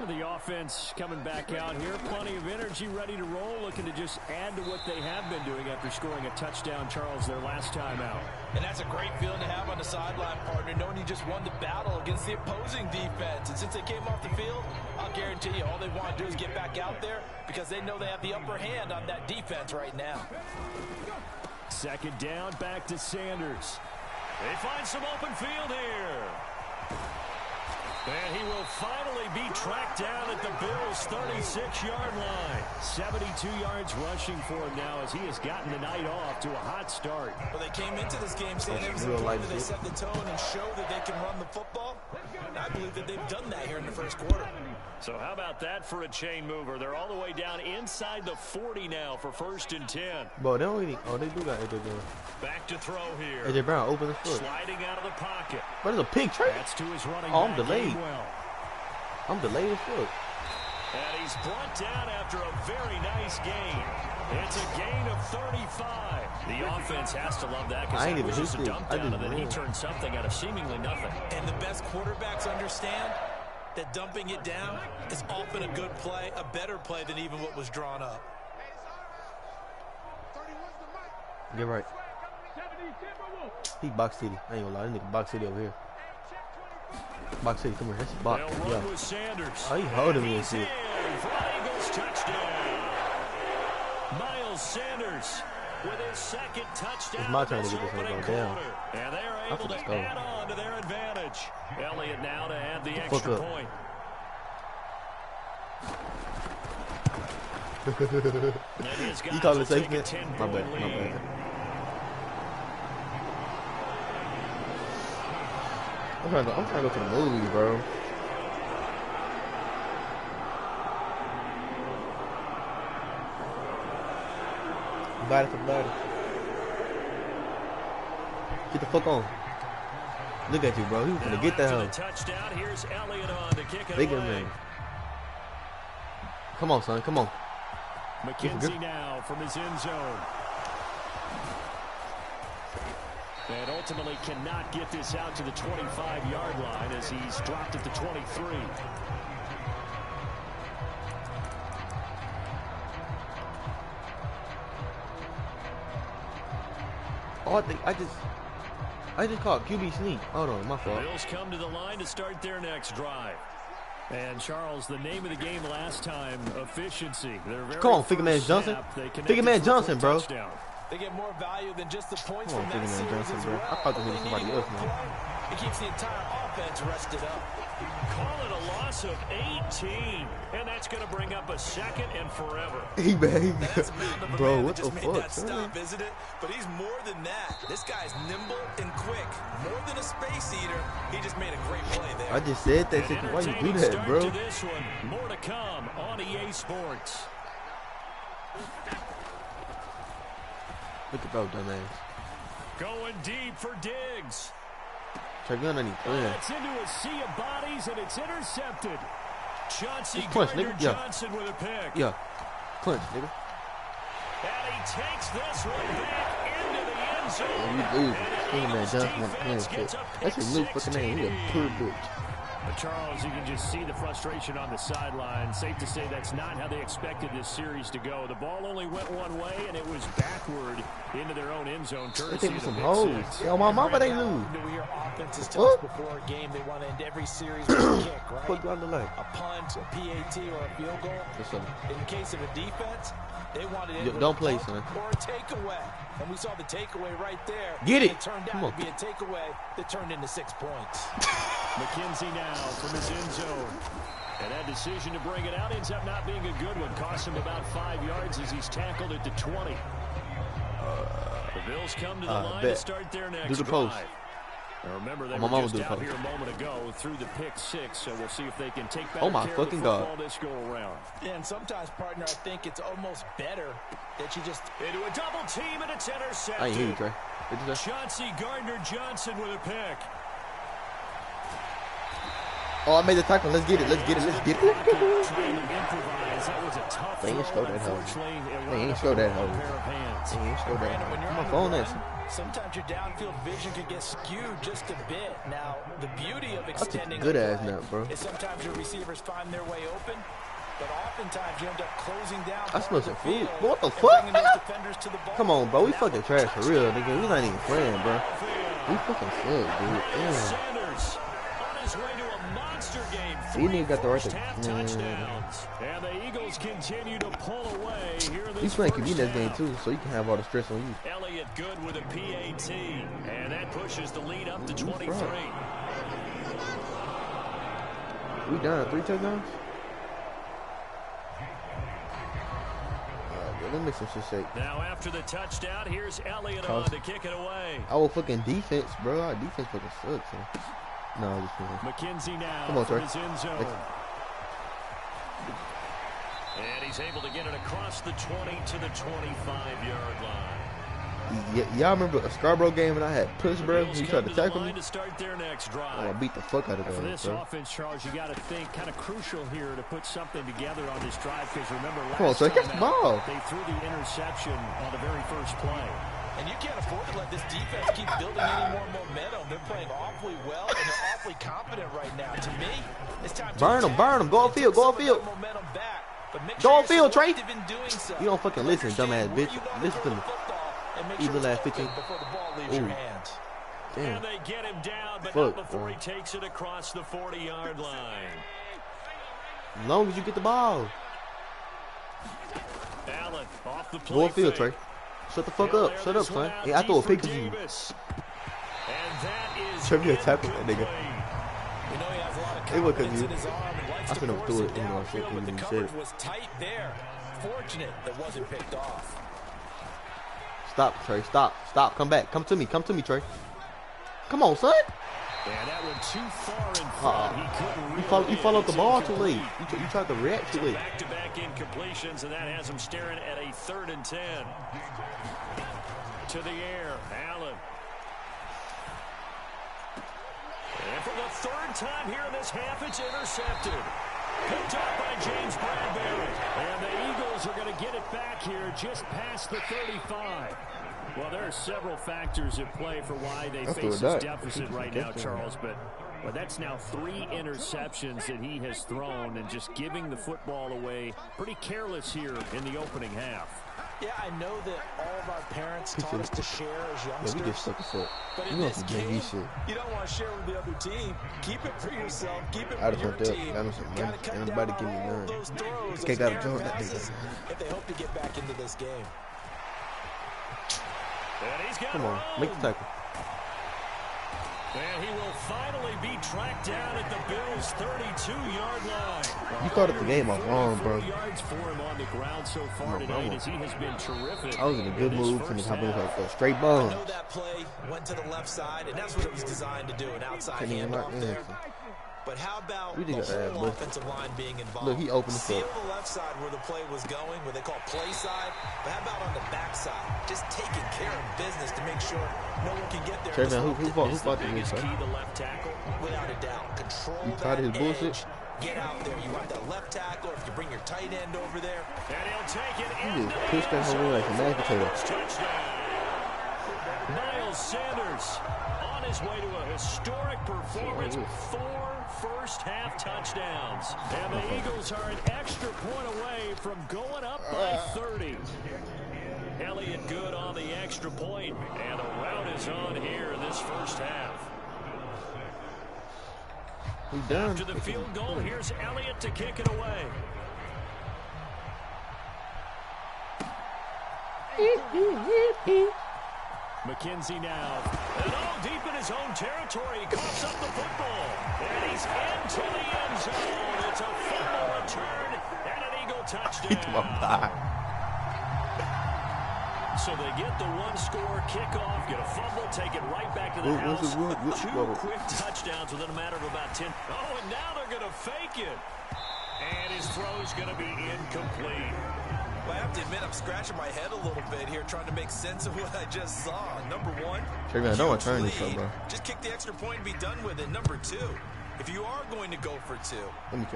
The offense coming back out here, plenty of energy, ready to roll, looking to just add to what they have been doing after scoring a touchdown, Charles, their last time out. And that's a great feeling to have on the sideline, partner, knowing you just won the battle against the opposing defense. And since they came off the field, I'll guarantee you all they want to do is get back out there because they know they have the upper hand on that defense right now. 2nd down, back to Sanders. They find some open field here. And he will finally be tracked down at the Bills' 36-yard line. 72 yards rushing for him now as he has gotten the night off to a hot start. Well, they came into this game saying it was important that they set the tone and show that they can run the football. And I believe that they've done that here in the first quarter. So how about that for a chain mover? They're all the way down inside the 40 now for 1st and 10. Bro, they don't even. Oh, they do got AJ Brown. Back to throw here. AJ Brown, open his foot. Sliding out of the pocket. But it's a pig trade. That's to his running I'm back, delayed. Gainwell. I'm delayed as fuck. And he's brought down after a very nice gain. It's a gain of 35. The offense has to love that because that was just a dump down, and then he turned something out of seemingly nothing. And the best quarterbacks understand that dumping it down is often a good play, a better play than even what was drawn up. You're right. He Box City. I ain't gonna lie, this nigga Box City over here. Box City, come here. That's Box. Yeah. Oh, he holding me and shit. Miles Sanders with his second touchdown. It's my turn to get this one going down. And they're able to add on to their advantage. Elliott now to add the extra point. You call it safety? My bad. I'm trying to go to the movies, bro. Body for body. Get the fuck on. Look at you, bro. He was gonna get that home. Bigger man. Come on, son. Come on. McKenzie now from his end zone. And ultimately cannot get this out to the 25-yard line as he's dropped at the 23. Oh, I just caught QB sneak. Hold on, my fault. Bills come to the line to start their next drive. And Charles, the name of the game last time, efficiency. Come on, Figure Man Johnson. Figure Man Johnson, bro. They get more value than just the points from that Figure Man Johnson, bro. I thought this was somebody else, man. It keeps the entire offense rested up. Call it a loss of 18, and that's going to bring up a second and forever. He bang. Bro, what the fuck? Stop, isn't it? But he's more than that. This guy's nimble and quick. More than a space eater. He just made a great play there. I just said that shit. Why you do that, bro? This one. More to come on EA Sports. Look at bro, dumbass. Going deep for Diggs. Gun on it's into a sea of bodies and it's intercepted. Chauncey Johnson with a pick. Yeah, clinch, nigga. And he takes this one back into the end zone. You lose. Man, Johnson want to play shit. That's his new fucking name. He's a poor bitch. But Charles, you can just see the frustration on the sideline. Safe to say that's not how they expected this series to go. The ball only went one way, and it was backward into their own end zone. They taking some hoes. Yo, my mama, they lose. We hear offenses tell us before a game they want to end every series with a kick, right? Put on the leg. A punt, a PAT, or a field goal. In case of a defense, they wanted it don't play, son. Or a takeaway. And we saw the takeaway right there. Get it. It turned out to be a takeaway that turned into 6 points. McKenzie now from his end zone. And that decision to bring it out ends up not being a good one. Cost him about 5 yards as he's tackled at the 20. The Bills come to the line to start their next do the post. drive. Now remember, they were just out here a moment ago through the pick six, so we'll see if they can take better care of the football this go around. Yeah, and sometimes, partner, I think it's almost better that you just... Into a double team, and it's intercepted. I ain't hear you, Trey. Chauncey Gardner-Johnson with a pick. Oh, I made the tackle. Let's get it. Let's get it. Let's get it. Trying to improvise. That was a tough they ain't score that hoe. They ain't score that hoe. They ain't score that hoe. Come on, phone this. Sometimes your downfield vision can get skewed just a bit. Now, the beauty of extending good ass nut, bro. is sometimes your receivers find their way open, but oftentimes you end up closing down. I smell some food. What the fuck? Come on, bro. We fucking trash for real, nigga. We not even playing, bro. We fucking suck, dude. Damn. He didn't even got the right to. And the Eagles continue to pull away here in this. He's playing QB next game too, so you can have all the stress on you. Elliott good with a PAT, and that pushes the lead up to 23. We done 3 touchdowns. Let me make some shit shake. Now after the touchdown, here's Elliott on to kick it away. Our fucking defense, bro. Our defense fucking sucks. Man. No, just McKenzie now. Come on, from his end zone. And he's able to get it across the 20 to the 25-yard line. Y'all remember a Scarborough game when I had push, bro? He tried to tackle me. To start their next drive. I beat the fuck out of that. For this bro. offense, Charles, you got to think kind of crucial here to put something together on this drive because remember last time catch the ball. They threw the interception on the very first play. And you can't afford to let this defense keep building any more momentum. They're playing awfully well, and they're awfully confident right now. To me, it's time to burn them. Go on field, go on field. Go on field, Trey. You don't fucking listen, dumbass bitch. Listen to me. Evil ass 15. Damn. And they get him down, but not before he takes it across the 40-yard line. As long as you get the ball. Allen off the play. Go field, Trey. Shut the fuck up. Shut up, son. Hey, I throw a pick to you. And that is Trey, you tackle that nigga. You know he has a lot of It was confidence because in his arm and likes I to couldn't force do it it, you know, downfield, but the you coverage said. was tight there. Fortunate that wasn't picked off. Stop, Trey. Stop. Stop. Come back. Come to me. Come to me, Trey. Come on, son. And that went too far in front. He couldn't You followed the ball too late. You tried to react too late. Back-to-back incompletions, and that has him staring at a 3rd and 10. To the air, Allen. And for the 3rd time here in this half, it's intercepted. Picked up by James Bradbury. And the Eagles are going to get it back here just past the 35. Well, there are several factors at play for why they face this deficit right now, Charles, but that's now 3 interceptions that he has thrown, and just giving the football away pretty careless here in the opening half. Yeah, I know that all of our parents taught us to share as youngsters. Yeah, we get stuck in foot. But in this game, you don't want to share with the other team. Keep it for yourself. Keep it for your team. Gotta cut down all those throws, those errant passes, if they hope to get back into this game. Come on, make the tackle. And he will finally be tracked down at the Bills' 32-yard line. You started the game off wrong, bro. Yards for him on the ground so far tonight, as he has been terrific. I was in a good mood from the top of the straight ball. I know that play went to the left side, and that's what it was designed to do, an outside handoff there. But how about the whole offensive line being involved? Look, he opened the Seal the left side where the play was going, where they call play side. But how about on the back side? Just taking care of business to make sure no one can get there. Trey, man, who fought the biggest key to left tackle? Without a doubt. Control you tired of his bullshit? Get out there. You want that left tackle. If you bring your tight end over there. And he'll take it in. He just pushed that whole way like a mashed potato. Miles Sanders on his way to a historic performance. 4 first-half touchdowns. And the Eagles are an extra point away from going up by 30. Elliott good on the extra point, and a rout is on here in this first half. After the field goal, here's Elliott to kick it away. McKenzie now. And deep in his own territory. He coughs up the football. And he's into the end zone. It's a fumble return and an Eagle touchdown. So they get the 1-score kickoff, get a fumble, take it right back to the house. 2 quick touchdowns within a matter of about 10. Oh, and now they're going to fake it. And his throw is going to be incomplete. Well, I have to admit, I'm scratching my head a little bit here, trying to make sense of what I just saw. Number 1, I don't want to turn this up, bro. Just kick the extra point and be done with it. Number 2, if you are going to go for 2,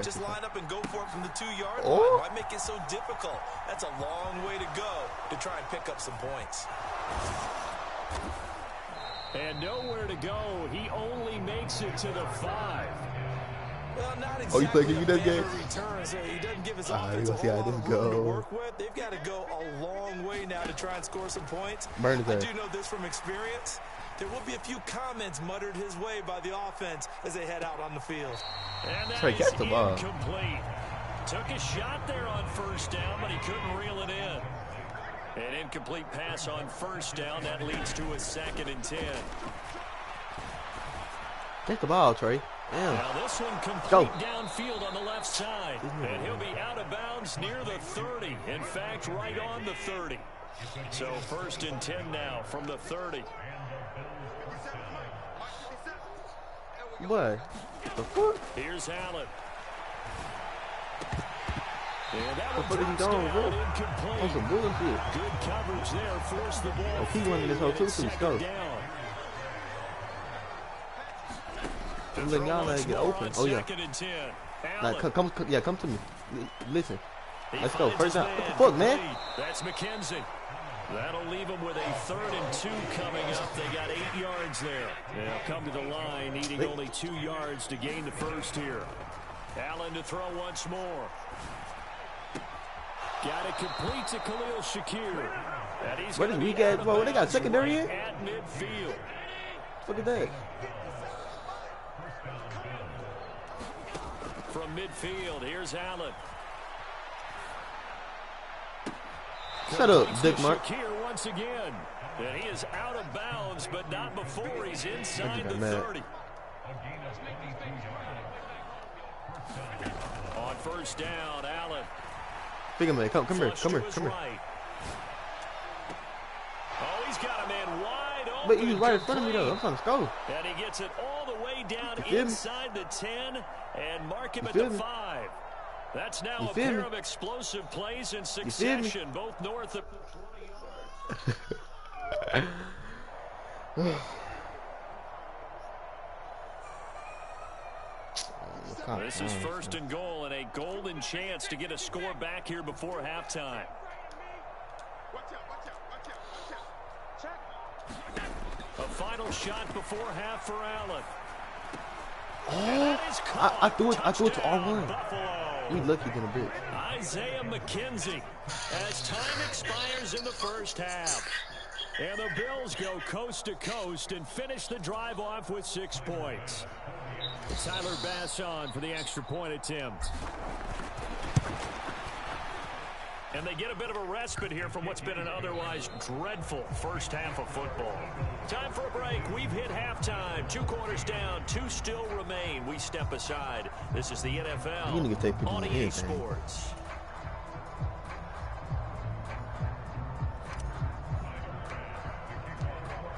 just line up and go for it from the 2-yard line. Why make it so difficult? That's a long way to go to try and pick up some points. And nowhere to go. He only makes it to the 5. Well, not exactly you thinking you that game? Return, so he doesn't give his offense a whole lot of room to work with. They've got to go a long way now to try and score some points. I do know this from experience. There will be a few comments muttered his way by the offense as they head out on the field. And that is incomplete. Took a shot there on first down, but he couldn't reel it in. An incomplete pass on first down. That leads to a 2nd and 10. Take the ball, Trey. Damn. Now this one complete downfield on the left side. And he'll be out of bounds near the 30. In fact, right on the 30. So 1st and 10 now from the 30. What? The fuck? Here's Allen. And that what is he doing, bro? On some bullshit. Good coverage there. Force the ball. Oh, he running this whole 2 to go. I'm letting y'all get open. Oh, yeah. Like, come to me. Listen. Let's go. First down. What the fuck, man? That's McKenzie. That'll leave them with a 3rd and 2 coming up. They got 8 yards there. They'll come to the line, needing only 2 yards to gain the first here. Allen to throw once more. Got it complete to Khalil Shakir. What did we get? Well, they got secondary in? At midfield. Look at that. From midfield, here's Allen. Shut up, Dick Mark. Here once again. And he is out of bounds, but not before he's inside the 30. On first down, Allen. Big man, come here. Right. Oh, he's got a man wide open. But he was right in front of me though. I'm trying to score. And he gets it all the way down inside the 10 and mark him at the 5. That's now a pair of explosive plays in succession, both north of 20 yards. This is first and goal and a golden chance to get a score back here before halftime. A final shot before half for Allen. Oh, I threw it to R1. We lucky than a bit. Isaiah McKenzie as time expires in the first half. And the Bills go coast to coast and finish the drive off with 6 points. Tyler Bass on for the extra point attempt. And they get a bit of a respite here from what's been an otherwise dreadful first half of football. Time for a break. We've hit halftime. 2 quarters down. 2 still remain. We step aside. This is the NFL on EA Sports.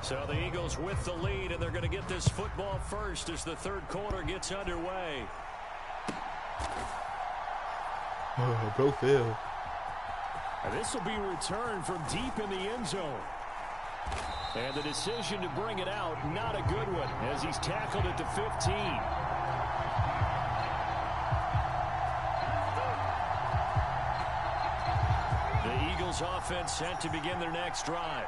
So the Eagles with the lead, and they're going to get this football first as the third quarter gets underway. Oh, bro, Phil. And this will be returned from deep in the end zone. And the decision to bring it out, not a good one, as he's tackled at the 15. The Eagles offense set to begin their next drive.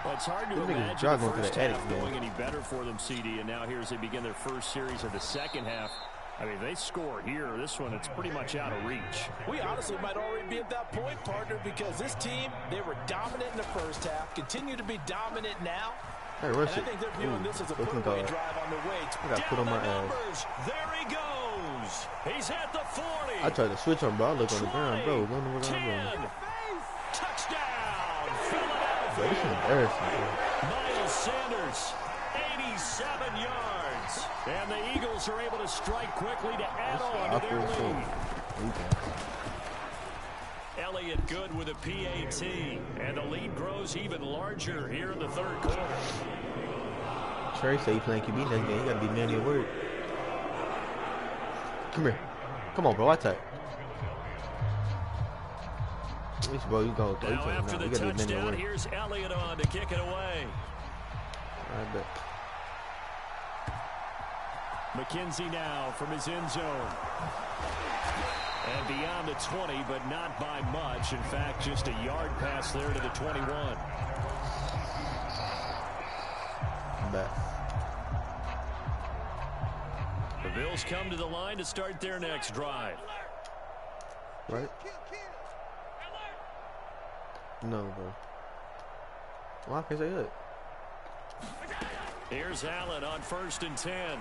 Well, it's hard to imagine the first half going any better for them, CD, and now here as they begin their first series of the second half. I mean, they score here. This one, it's pretty much out of reach. We honestly might already be at that point, partner, because this team, they were dominant in the first half, continue to be dominant now. Hey, rush and I think they're viewing this as a put-away drive on the way. I got put on my ass. There he goes. He's at the 40. I tried to switch on, bro. I look on the ground, bro. Wonder what I'm doing. Touchdown, Bro, this is embarrassing, bro. Miles Sanders, 87 yards. And the Eagles are able to strike quickly to add on to their lead. Elliott good with a PAT. And the lead grows even larger here in the third quarter. Trey say he playing QB next game. He got to be man of your word. Come here. Come on, bro. I take. Bro, you go. Now after the touchdown, here's Elliott on to kick it away. I bet. McKenzie now from his end zone. And beyond the 20, but not by much. In fact, just a yard pass there to the 21. I'm back. The Bills come to the line to start their next drive. Right? No, bro. Why can't I say that? Here's Allen on 1st and 10.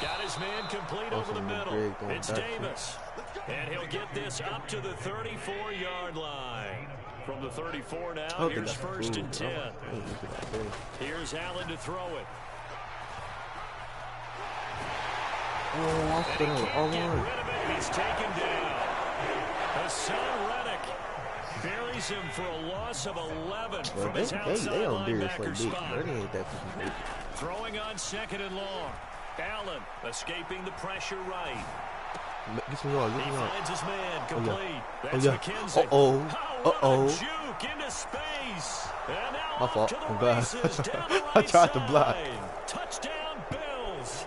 Got his man complete over the middle. It's Davis. And he'll get this up to the 34-yard line. From the 34 now, here's 1st and 10. Here's Allen to throw it. Oh, He's taken down. Hassan Reddick buries him for a loss of 11 from his outside linebacker spot. Throwing on 2nd and long. Allen escaping the pressure right. He finds his man complete. That's McKenzie. Uh-oh. Juke into space. And now my fault. to the I'm glad. races down the right I tried to block. Touchdown Bills.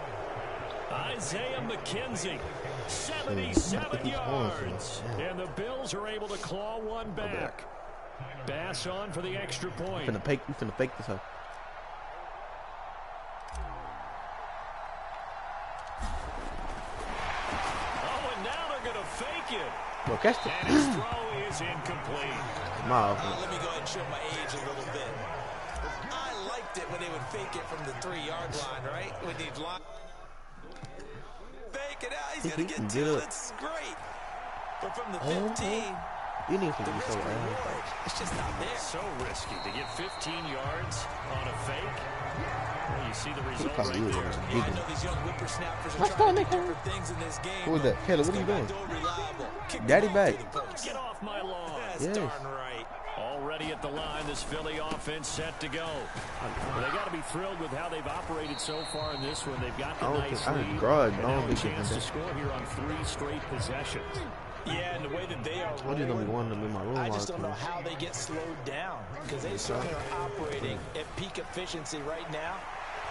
Isaiah McKenzie, 77 yards. And the Bills are able to claw one back. Bass on for the extra point. We finna fake this up. Oh, and now they're going to fake it. Bro, catch it. And his throw is incomplete. Let me go ahead and show my age a little bit. it when they would fake it from the 3-yard line, right? When you'd line. Fake it out. He's going to get 2. That's great. But from the 15. You need to be so ass. It's just not there. So risky to get 15 yards on a fake. Well, you see the result right there. Yeah, I know these young whippersnappers are trying to do different things in this game. Who was that? Caleb, what are you doing? Daddy back. Get off my lawn. That's darn right. Already at the line, this Philly offense set to go. Well, they got to be thrilled with how they've operated so far in this one. They've got the nice lead. And now a chance to score here on 3 straight possessions. Yeah, and the way that they are I'm just gonna be one of them in my room. I just don't know how they get slowed down because they certainly are operating at peak efficiency right now.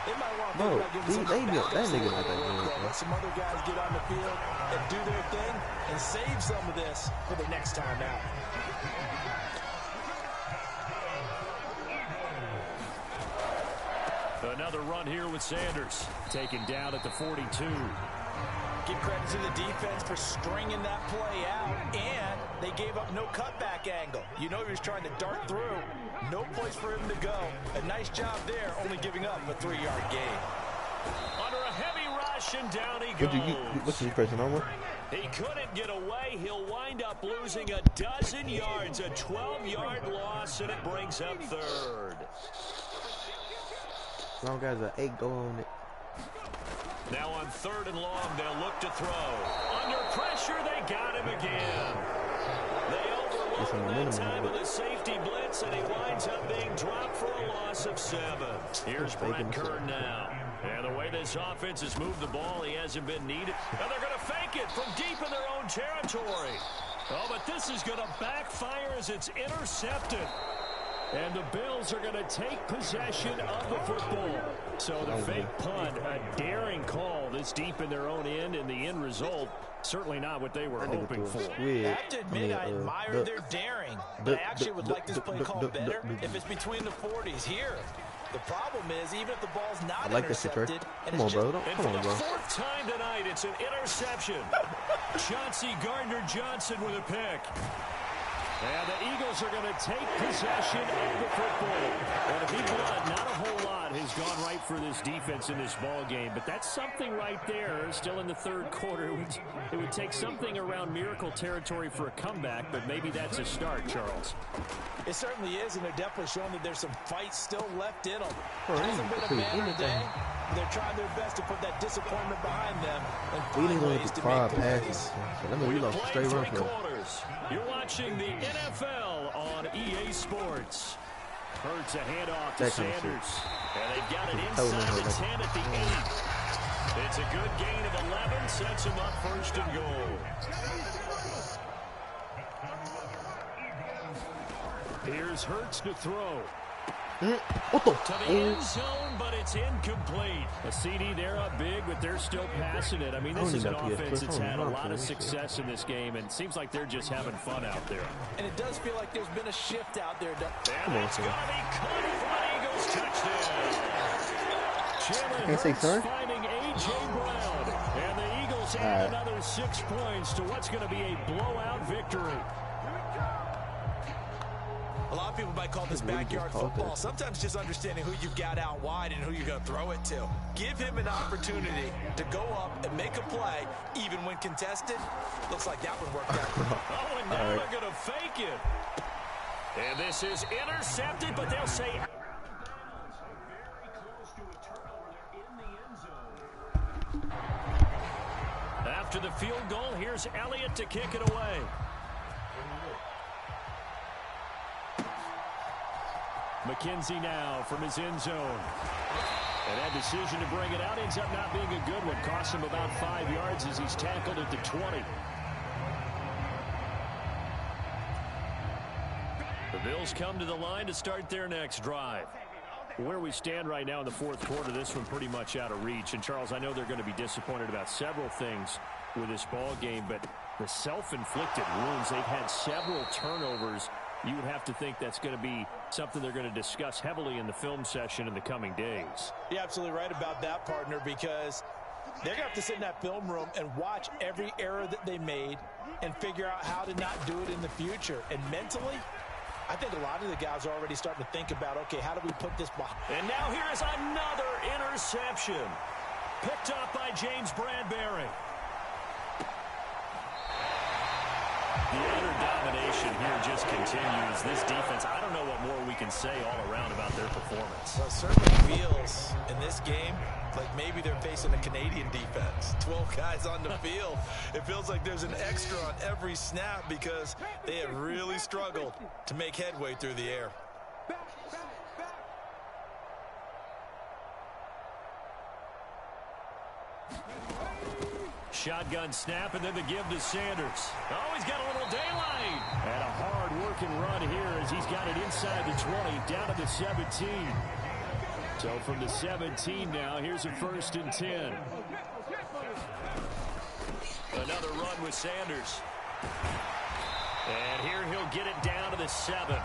They might want to think about giving some backups let some other guys get on the field and do their thing and save some of this for the next time out. Another run here with Sanders, taken down at the 42. Give credit to the defense for stringing that play out, and they gave up no cutback angle. You know he was trying to dart through. No place for him to go. A nice job there, only giving up a 3-yard gain. Under a heavy rush, and down he goes. What's he pressing on? He couldn't get away. He'll wind up losing a dozen yards, a 12-yard loss, and it brings up 3rd. Long guys are 8 go on it. Now on 3rd and long, they'll look to throw. Under pressure, they got him again. They overload that time with a safety blitz, and he winds up being dropped for a loss of 7. Here's Brett Kern now. And the way this offense has moved the ball, he hasn't been needed. And they're going to fake it from deep in their own territory. Oh, but this is going to backfire as it's intercepted. And the Bills are going to take possession of the football. So the fake punt, a daring call this deep in their own end, and the end result, certainly not what they were hoping for. I have to admit, I admire their daring, but I actually would like this play called better if it's between the 40s here. The problem is, even if the ball's not intercepted, come on, bro. Come on, bro. 4th time tonight, it's an interception. Chauncey Gardner-Johnson with a pick. And the Eagles are going to take possession of the football. And if he blood, not a whole lot has gone right for this defense in this ball game. But that's something right there. Still in the 3rd quarter. It would take something around miracle territory for a comeback, but maybe that's a start, Charles. It certainly is, and they're definitely showing that there's some fight still left in them. It hasn't been a banner day. They're trying their best to put that disappointment behind them and find ways to make plays. Straight run play. You're watching the NFL on EA Sports. Hurts a handoff to Sanders. And they've got it inside the 10 at the 8. It's a good gain of 11. Sets him up 1st and goal. Here's Hurts to throw. What the? To the end zone, but it's incomplete. A CD, they're up big, but they're still passing it. I mean, this is an offense that's had a lot of success in this game, and it seems like they're just having fun out there. And it does feel like there's been a shift out there. And it's going to be caught for an Eagles touchdown. Jalen Hurts finding A.J. Brown. And the Eagles add another 6 points to what's going to be a blowout victory. A lot of people might call this backyard football. Sometimes just understanding who you've got out wide and who you're going to throw it to. Give him an opportunity to go up and make a play, even when contested. Looks like that one worked out. Oh, and now they're going to fake it. And this is intercepted, but they'll say... After the field goal, here's Elliott to kick it away. McKenzie now from his end zone. And that decision to bring it out ends up not being a good one. Costs him about 5 yards as he's tackled at the 20. The Bills come to the line to start their next drive. Where we stand right now in the 4th quarter, this one pretty much out of reach. And, Charles, I know they're going to be disappointed about several things with this ball game, but the self-inflicted wounds, they've had several turnovers. You would have to think that's going to be something they're going to discuss heavily in the film session in the coming days. You're absolutely right about that, partner, because they're going to have to sit in that film room and watch every error that they made and figure out how to not do it in the future. And mentally, I think a lot of the guys are already starting to think about, okay, how do we put this behind? And now here is another interception. Picked up by James Bradbury. The utter domination here just continues. This defense, I don't know what more we can say all around about their performance. Well, it certainly feels in this game like maybe they're facing a Canadian defense. 12 guys on the field. It feels like there's an extra on every snap because they have really struggled to make headway through the air. Shotgun snap, and then the give to Sanders. Oh, he's got a little daylight. And a hard-working run here as he's got it inside the 20, down to the 17. So from the 17 now, here's a 1st and 10. Another run with Sanders. And here he'll get it down to the 7.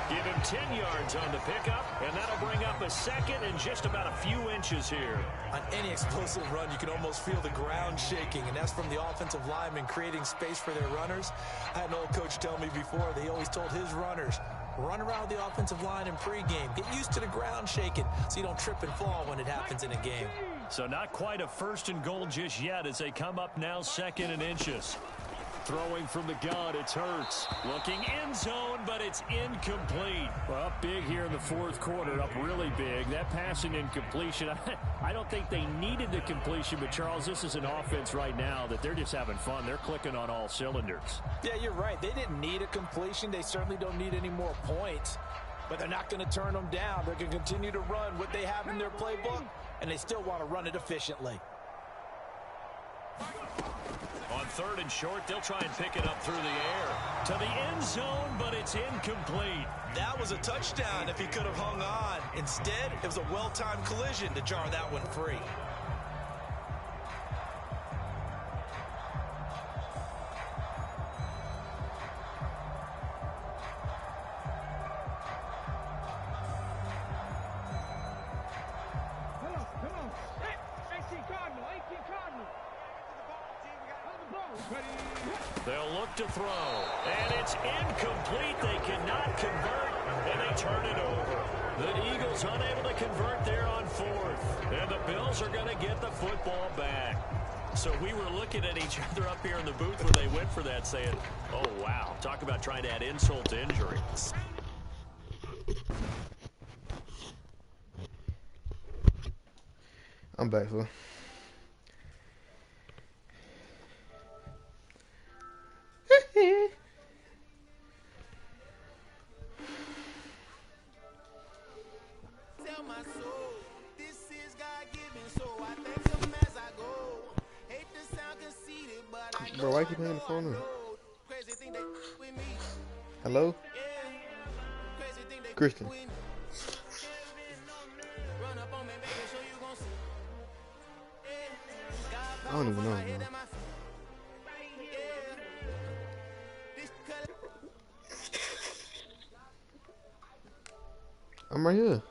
Give him 10 yards on the pickup, and that'll bring up a 2nd and just about a few inches here. On any explosive run, you can almost feel the ground shaking, and that's from the offensive linemen creating space for their runners. I had an old coach tell me before, they always told his runners, run around the offensive line in pregame. Get used to the ground shaking so you don't trip and fall when it happens in a game. So not quite a 1st and goal just yet as they come up now 2nd and inches. Throwing from the gun, it's Hurts. Looking end zone, but it's incomplete. Well, up big here in the 4th quarter, up really big. That passing incompletion, I don't think they needed the completion, but Charles, this is an offense right now that they're just having fun. They're clicking on all cylinders. Yeah, you're right. They didn't need a completion. They certainly don't need any more points, but they're not going to turn them down. They're going to continue to run what they have in their playbook, and they still want to run it efficiently. On 3rd and short, they'll try and pick it up through the air. To the end zone, but it's incomplete. That was a touchdown if he could have hung on. Instead, it was a well-timed collision to jar that one free. They'll look to throw, and it's incomplete. They cannot convert, and they turn it over. The Eagles unable to convert there on 4th, and the Bills are going to get the football back. So we were looking at each other up here in the booth when they went for that, saying, oh, wow, talk about trying to add insult to injury. I'm back, fool. Bro, why keep hanging the phone up? Hello? Christian. I don't even know, man. I'm right here.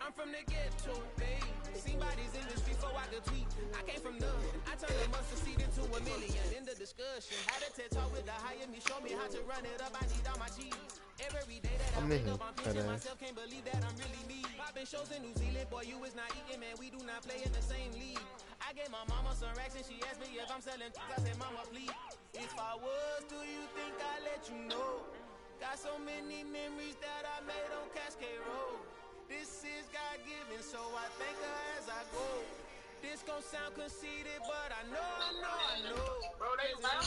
I'm from the ghetto, babe. Seen bodies in the street, so I could tweet. I came from nothing. I turned the mustard seed into a million. In the discussion, had a TED talk with the higher me, show me how to run it up. I need all my cheese. Every day that I wake up, I'm pinching myself. Can't believe that I'm really me. Popping shows in New Zealand, boy, you is not eating, man. We do not play in the same league. I gave my mama some racks and she asked me if I'm selling. I said, mama, please. If I was, do you think I let you know? Got so many memories that I made on Cascade Road. This is God-given, so I thank her as I go. This gon' sound conceited, but I know. Bro, they loud.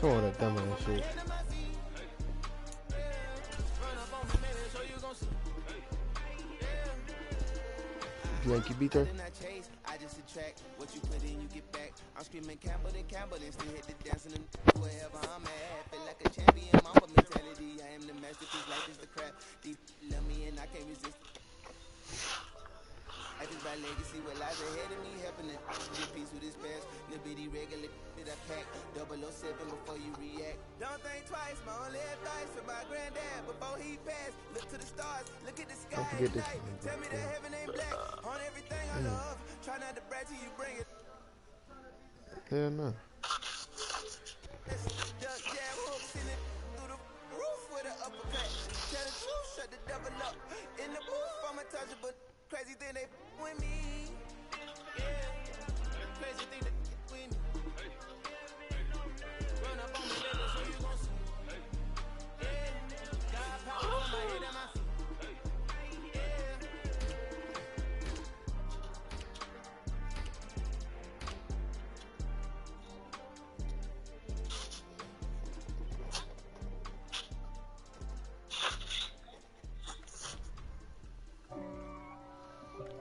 Come on, that dumb ass shit. Yankee beat her. I just attract what you put in, you get back. I'm screaming Campbell and still hit the dancing and wherever I'm at. Feel like a champion, mama mentality. I am the masterpiece, life is the crap. Deep love me and I can't resist. I just by legacy what lies ahead of me, helping to get peace with this past. Little bitty regular that I pack. 007 before you react. Don't think twice, my only advice for my granddad before he passed. Look to the stars, look at the sky at night. Tell me that heaven ain't black on everything I love. Try not to brag till you bring it. Hell no. Crazy thing they with me. Yeah. Crazy thing they with me. Run up on me, let me show you gon' see. Yeah. Got power on my head and my feet.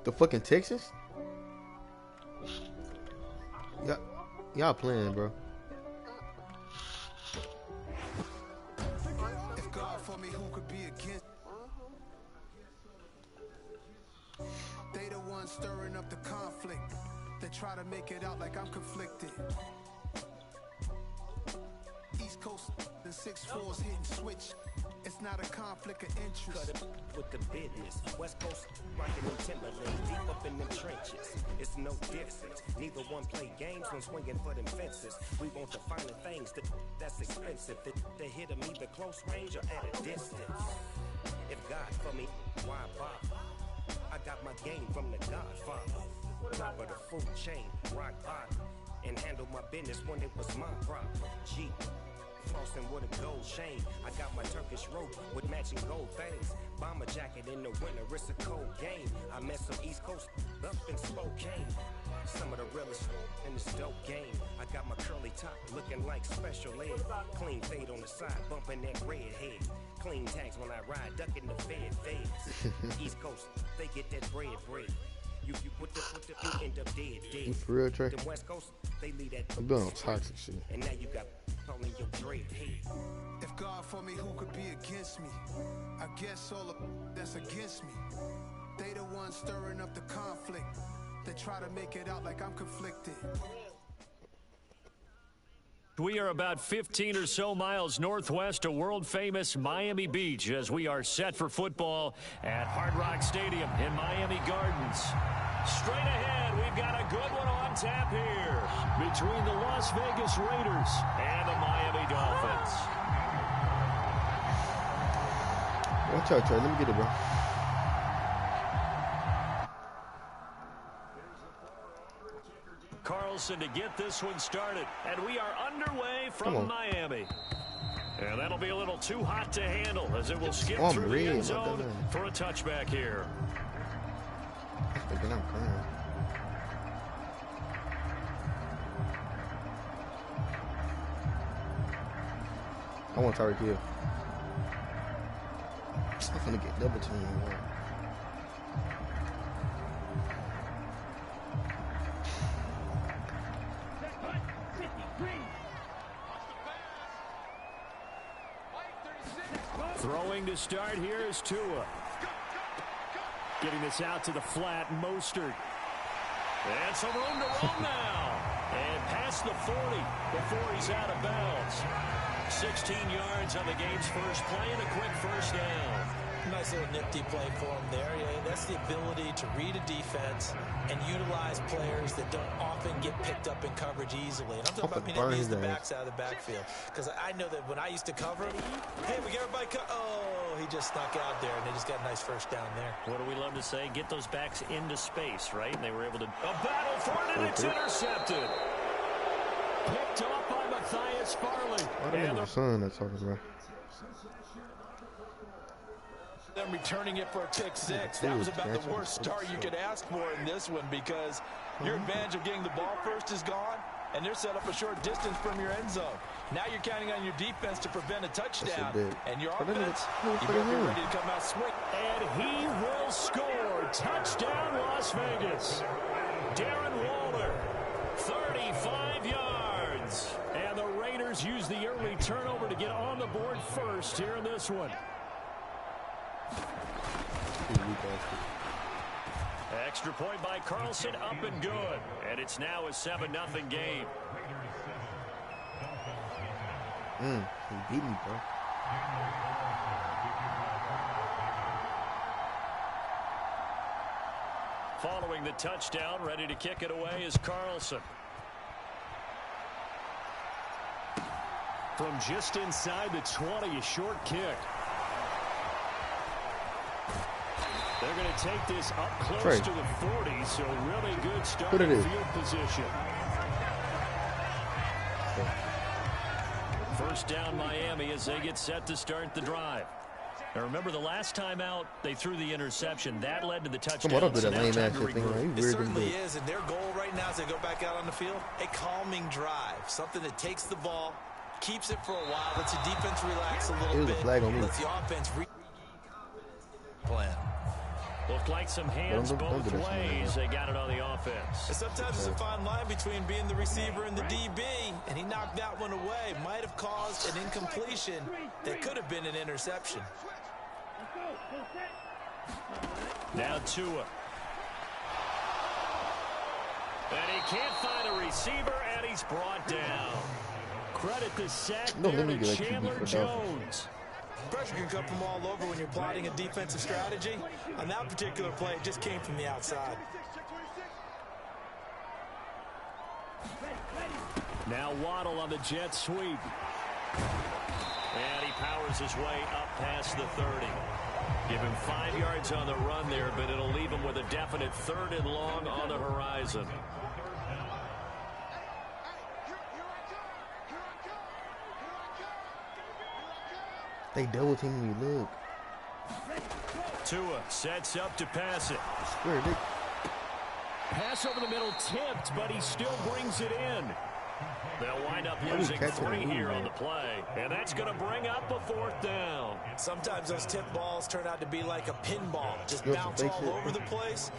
The fucking Texas? Y'all playing, bro. If God for me, who could be against? They the ones stirring up the conflict. They try to make it out like I'm conflicted. East Coast, the 6'4s hitting switch. It's not a conflict of interest. Cut it with the business. West Coast rocking them Timberland deep up in them trenches. It's no difference. Neither one play games when swinging for them fences. We want the finer things that's expensive. They hit them either close range or at a distance. If God for me, why bother? I got my game from the Godfather. Top of the food chain, rock bottom. And handle my business when it was my problem. G. Flossing with a gold chain. I got my Turkish rope with matching gold things. Bomber jacket in the winter, it's a cold game. I met some East Coast up in Spokane. Some of the realest in this dope game. I got my curly top looking like special ed. Clean fade on the side, bumping that red head. Clean tags when I ride, ducking the feds. East Coast, they get that bread. You end up dead. You for real, Trey? The West Coast, they leave that. I'm doing toxic shit. And now you got calling your dread head. If God for me, who could be against me? I guess all of that's against me. They the ones stirring up the conflict. They try to make it out like I'm conflicted. We are about 15 or so miles northwest of world-famous Miami Beach as we are set for football at Hard Rock Stadium in Miami Gardens. Straight ahead, we've got a good one on tap here between the Las Vegas Raiders and the Miami Dolphins. Watch out, Trey. Let me get it, bro. Carlson to get this one started, and we are underway from Miami. And that'll be a little too hot to handle as it will skip through the end zone for a touchback here. I'm thinking I'm crying. I want Tyreek Hill. I'm gonna get double teamed. Throwing to start here is Tua. Getting this out to the flat, Mostert. And some room to run now. And past the 40 before he's out of bounds. 16 yards on the game's first play and a quick first down. Nice little nifty play for him there. Yeah, that's the ability to read a defense and utilize players that don't often get picked up in coverage easily. And I'm talking about being able to use the backs out of the backfield. Because I know that when I used to cover, hey, we got everybody oh, he just snuck out there, and they just got a nice first down there. What do we love to say? Get those backs into space, right? And they were able to... A battle for it, and it's intercepted. Picked up by Matthias Farley. I don't know the son that's talking about. Them returning it for a pick six. That was about the worst start you could ask for in this one because your advantage of getting the ball first is gone, and they're set up a short distance from your end zone. Now you're counting on your defense to prevent a touchdown, and your offense, you better be ready to come out swing. And he will score. Touchdown, Las Vegas. Darren Waller, 35 yards. And the Raiders use the early turnover to get on the board first here in this one. Extra point by Carlson, up and good. And it's now a 7-0 game. He beat me, bro. Following the touchdown, ready to kick it away is Carlson. From just inside the 20, a short kick. They're going to take this up close to the 40, so really good starting field position. First down Miami as they get set to start the drive. Now remember, the last time out, they threw the interception. That led to the touchdown. Come on, don't do that lame ass thing. It certainly is, and their goal right now as they go back out on the field, a calming drive. Something that takes the ball, keeps it for a while, lets the defense relax a little bit, lets the offense plan. Looked like some hands both ways. They got it on the offense. And sometimes there's a fine line between being the receiver and the DB, and he knocked that one away. Might have caused an incompletion that could have been an interception. Now Tua. And he can't find a receiver, and he's brought down. Credit the sack there to Chandler Jones. Pressure can come from all over when you're plotting a defensive strategy. On that particular play, it just came from the outside. Now Waddle on the jet sweep. And he powers his way up past the 30. Give him 5 yards on the run there, but it'll leave him with a definite 3rd and long on the horizon. They double teaming me, look. Tua sets up to pass it. Swear, they... Pass over the middle tipped, but he still brings it in. They'll wind up losing 3 here on the play, and that's going to bring up a 4th down. Sometimes those tip balls turn out to be like a pinball, just bounce all over the place.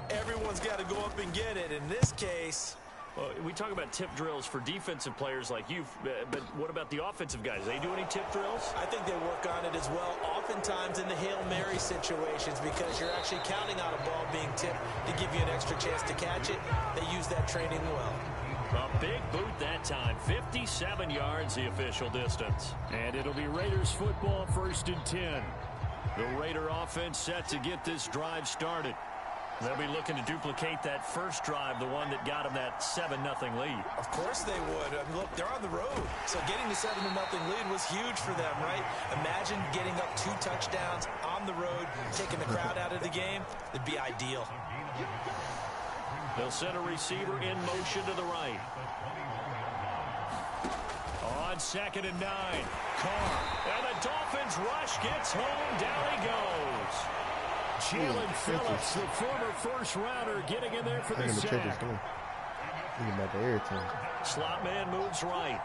Everyone's got to go up and get it. In this case... Well, we talk about tip drills for defensive players like you, but what about the offensive guys? They do any tip drills? I think they work on it as well, oftentimes in the Hail Mary situations, because you're actually counting on a ball being tipped to give you an extra chance to catch it. They use that training well. A big boot that time, 57 yards the official distance. And it'll be Raiders football, 1st and 10. The Raider offense set to get this drive started. They'll be looking to duplicate that first drive, the one that got them that 7-0 lead. Of course they would. I mean, look, they're on the road. So getting the 7-0 lead was huge for them, right? Imagine getting up 2 touchdowns on the road, taking the crowd out of the game. It'd be ideal. They'll send a receiver in motion to the right. On 2nd and 9, Carr. And the Dolphins rush gets home. Down he goes. Jalen Phillips, the former first-rounder, getting in there for the sack. Slot man moves right.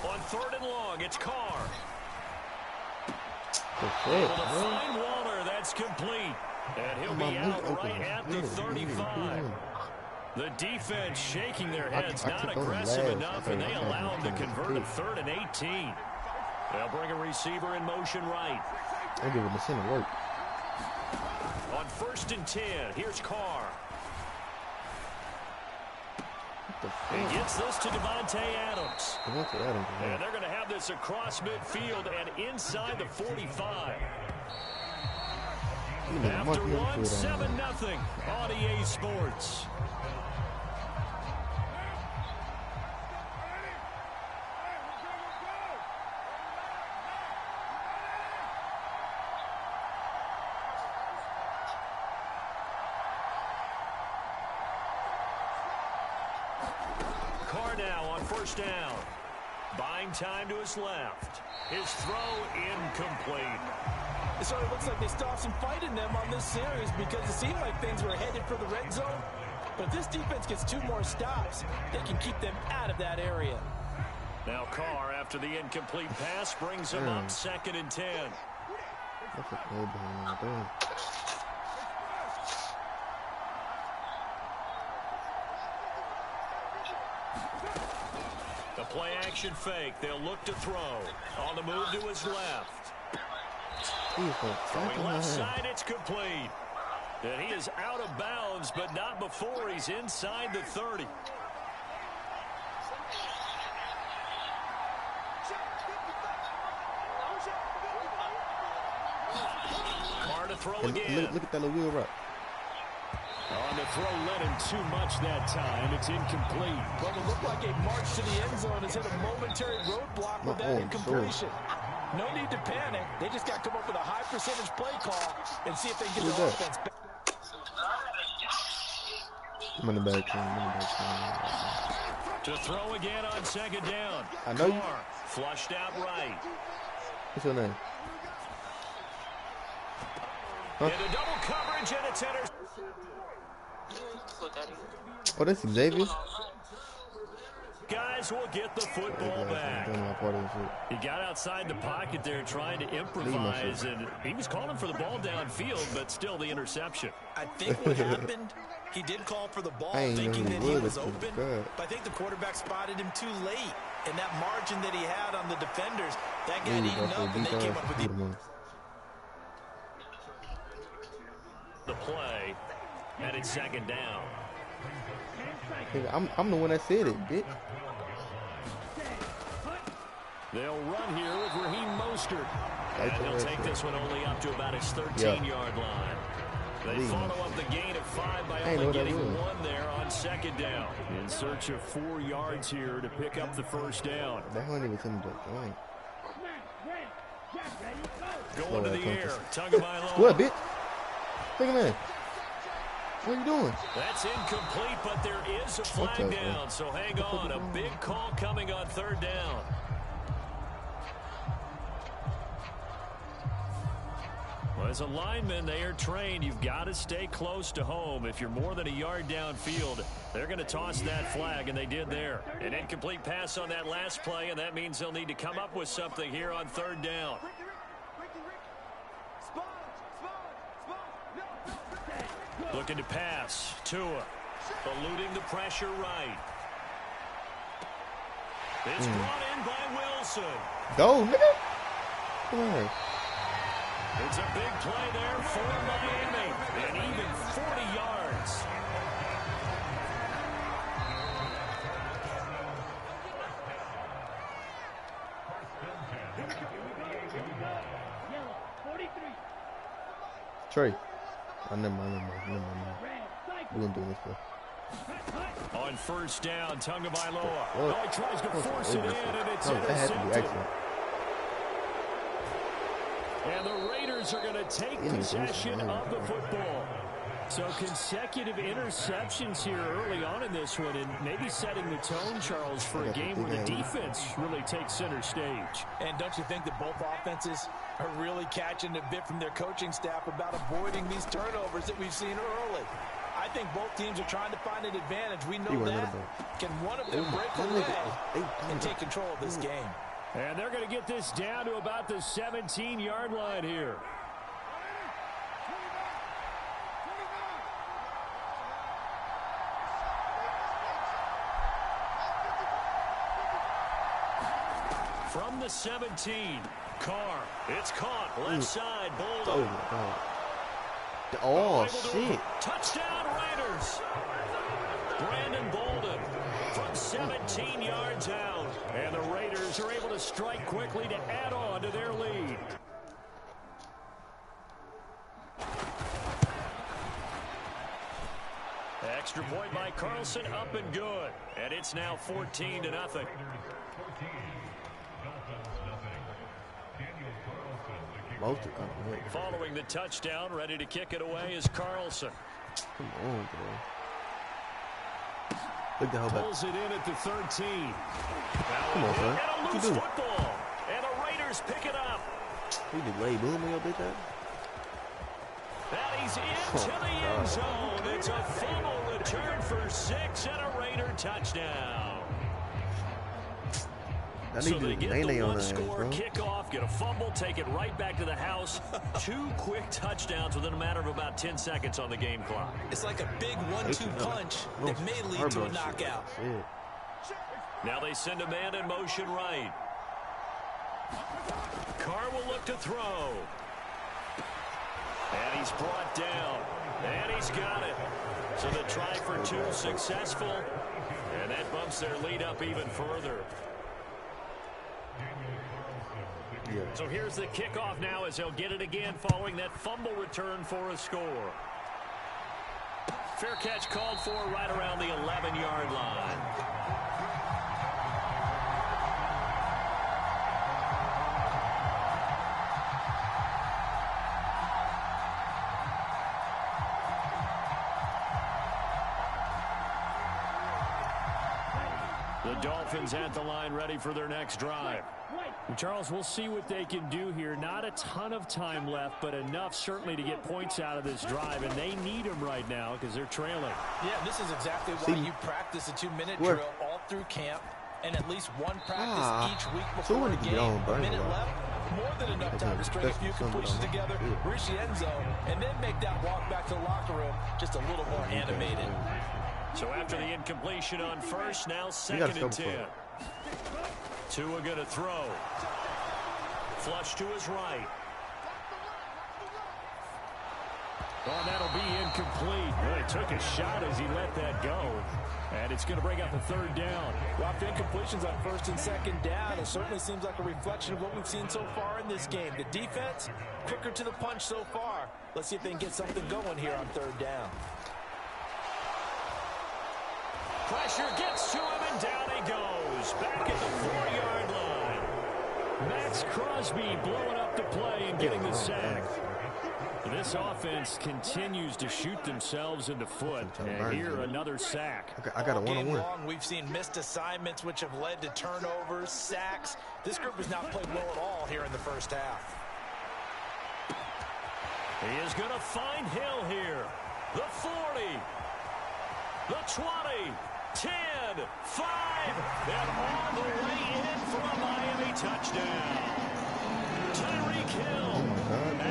On 3rd and long, it's Carr. Able to find Waller. That's complete. And he'll be out right at the 35. The defense shaking their heads, not aggressive enough, and they allow him to convert a 3rd and 18. They'll bring a receiver in motion right. I'll give him a center work. On 1st and 10, here's Carr. He gets this to Devontae Adams. And they're going to have this across midfield and inside the 45. After one, 7-0 on EA Sports. Carr now on 1st down. Buying time to his left. His throw incomplete. It sort of looks like they stopped some fight in them on this series because it seemed like things were headed for the red zone. But if this defense gets 2 more stops, they can keep them out of that area. Now Carr, after the incomplete pass, brings him up 2nd and 10. That's a play behind that. The play action fake. They'll look to throw. On the move to his left. Throwing left side, it's complete. And he is out of bounds, but not before he's inside the 30. Carr to throw again. Look at that little wheel route. On the throw led him too much that time. It's incomplete. But it looked like a march to the end zone has hit a momentary roadblock with that incompletion. No need to panic. They just got to come up with a high percentage play call and see if they can get their offense back. I'm in the back. To throw again on second down. I know you. Flushed out right. What's your name? Huh? Into double coverage, and it's entered. Oh, that's Xavier? Guys will get the football back. He got outside the pocket there trying to improvise, and he was calling for the ball downfield, but still the interception. I think what happened, he did call for the ball thinking that he was open, but I think the quarterback spotted him too late. And that margin that he had on the defenders, that got eaten up, and they came up with the play, and it's second down. I'm the one that said it, bitch. They'll run here with Raheem Mostert. And he'll take this one only up to about his 13-yard line. They follow up the gain of 5 by only getting 1 there on second down. In search of 4 yards here to pick up the first down. That one even took the Going to the air. Tagovailoa. What, bitch? Look at that. What are you doing? That's incomplete, but there is a flag down, so hang on. A big call coming on third down. Well, as a lineman, they are trained. You've got to stay close to home. If you're more than a yard downfield, they're going to toss that flag, and they did there. An incomplete pass on that last play, and that means they'll need to come up with something here on third down. Looking to pass. Tua eluding the pressure right. It's brought in by Wilson. Go, nigga. Come on. It's a big play there for Miami. And even 40 yards. Trey. Never mind. We're going to do this, bro. On first down, Tagovailoa. Oh, he tries to force it in, and it's intercepted. And the Raiders are going to take possession of the football. So consecutive interceptions here early on in this one, and maybe setting the tone, Charles, for a game where the defense really takes center stage. And don't you think that both offenses are really catching a bit from their coaching staff about avoiding these turnovers that we've seen early? I think both teams are trying to find an advantage. We know that. Can one of them break away and take control of this game? And they're going to get this down to about the 17-yard line here. From the 17, Carr. It's caught. Left side, Bolden. Oh, shit. Touchdown, Raiders. Brandon Bolden from 17 yards out. And the Raiders are able to strike quickly to add on to their lead. Extra point by Carlson, up and good. And it's now 14-0. Following the touchdown, ready to kick it away is Carlson. Come on, bro. Look the hell back. Pulls it in at the 13. Come on, son. What you doing? Football. And the Raiders pick it up. He just lay boom on your bitch ass. And he's into the end zone. It's a fumble return for 6 and a Raider touchdown. So they get the one-score kickoff, get a fumble, take it right back to the house. 2 quick touchdowns within a matter of about 10 seconds on the game clock. It's like a big 1-2 punch that may lead to a knockout. Now they send a man in motion right. Carr will look to throw. And he's brought down. And he's got it. So the try for 2 successful. And that bumps their lead up even further. So here's the kickoff now as they'll get it again following that fumble return for a score. Fair catch called for right around the 11-yard line. The Dolphins at the line, ready for their next drive. Charles, we'll see what they can do here. Not a ton of time left, but enough certainly to get points out of this drive, and they need them right now because they're trailing. Yeah, this is exactly why you practice a 2-minute drill all through camp and at least one practice each week before a game. A minute left, more than enough time to string a few completions together, reach the end zone, and then make that walk back to the locker room just a little more animated. So after the incompletion on first, now 2nd and 10. Tua going to throw. Flush to his right. Oh, that'll be incomplete. Well, he took a shot as he let that go. And it's going to bring up a 3rd down. Rough incompletions on 1st and 2nd down. It certainly seems like a reflection of what we've seen so far in this game. The defense, quicker to the punch so far. Let's see if they can get something going here on 3rd down. Pressure gets to him, and down he goes. Back at the 4-yard line. Max Crosby blowing up the play and getting the sack. This offense continues to shoot themselves in the foot. And here, another sack. I got a one-on-one. We've seen missed assignments, which have led to turnovers, sacks. This group has not played well at all here in the first half. He is going to find Hill here. The 40. The 20. 10, 5, and all the way in for a Miami touchdown. Tyreek Hill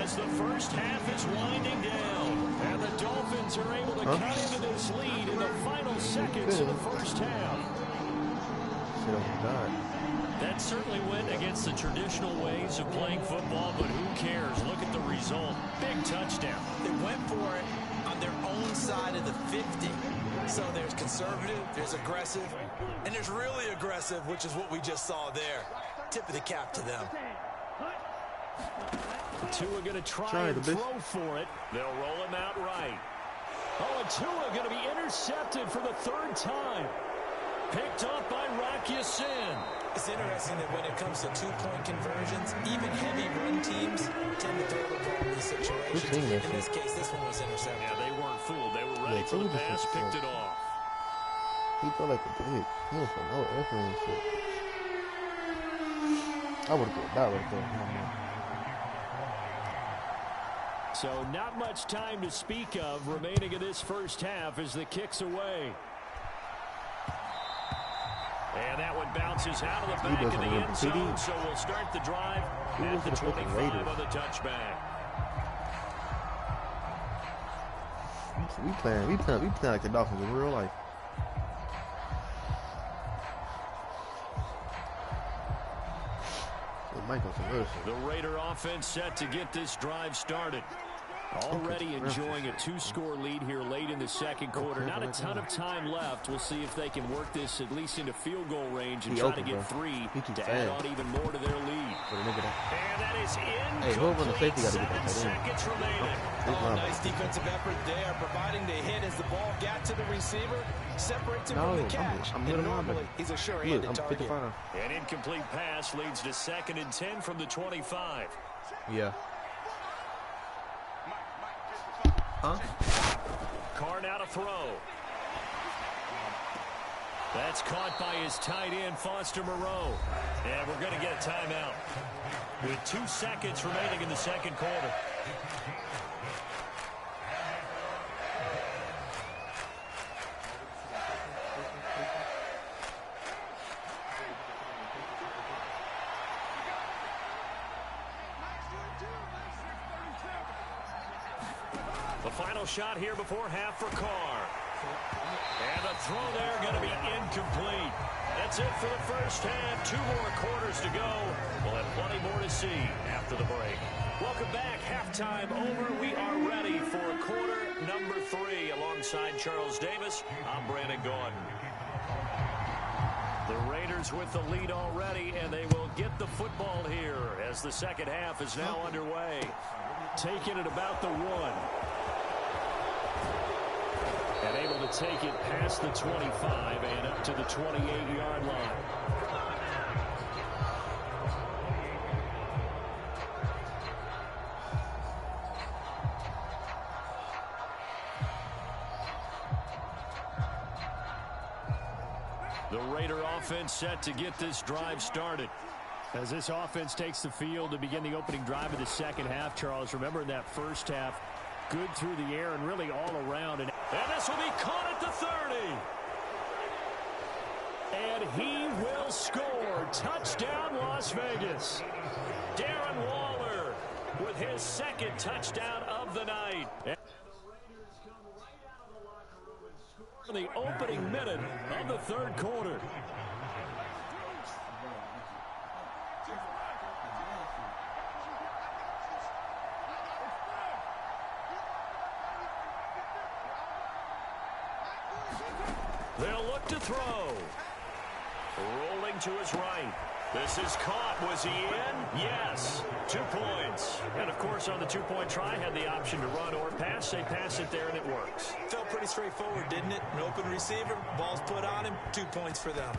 as the first half is winding down. And the Dolphins are able to cut into this lead in the final seconds of the first half. That certainly went against the traditional ways of playing football, but who cares? Look at the result. Big touchdown. They went for it on their own side of the 50. So there's conservative, there's aggressive, and there's really aggressive, which is what we just saw there. Tip of the cap to them. Tua going to try and throw for it. They'll roll him out right. Oh, and Tua going to be intercepted for the 3rd time. Picked up by Rock Ya-Sin. It's interesting that when it comes to 2-point conversions, even heavy run teams tend to throw the ball in these situations. In this case, this one was intercepted. Yeah, they weren't fooled. They were ready for the pass, picked it off. He felt like a bitch. He was no effort and shit. I would have put that right there. So not much time to speak of remaining in this first half as the kick's away. And that one bounces out of the back of the end zone, so we'll start the drive at the 25 on the touchback. We playing like the Dolphins in real life. The Raider offense set to get this drive started. Already enjoying a 2-score lead here late in the 2nd quarter. Not a ton of time left. We'll see if they can work this at least into field goal range and try to get 3 to add on even more to their lead. And that is incomplete. 7 seconds remaining. Nice defensive effort there, providing the hit as the ball got to the receiver, separates him from the catch. And normally, he's a sure-handed target. An incomplete pass leads to 2nd and 10 from the 25. Yeah. Carr now to throw. That's caught by his tight end, Foster Moreau. And we're going to get a timeout with 2 seconds remaining in the 2nd quarter. The final shot here before half for Carr. And the throw there going to be incomplete. That's it for the first half. 2 more quarters to go. We'll have plenty more to see after the break. Welcome back. Halftime over. We are ready for quarter number 3. Alongside Charles Davis, I'm Brandon Gordon. The Raiders with the lead already, and they will get the football here as the second half is now underway. Taking it about the 1. And able to take it past the 25 and up to the 28-yard line. The Raider offense set to get this drive started. As this offense takes the field to begin the opening drive of the second half, Charles, remember in that first half, good through the air and really all around. And this will be caught at the 30. And he will score. Touchdown, Las Vegas. Darren Waller with his second touchdown of the night. The opening minute of the third quarter. They'll look to throw. Rolling to his right. This is caught. Was he in? Yes. 2 points. And, of course, on the two-point try, had the option to run or pass. They pass it there, and it works. Felt pretty straightforward, didn't it? An open receiver, ball's put on him, 2 points for them.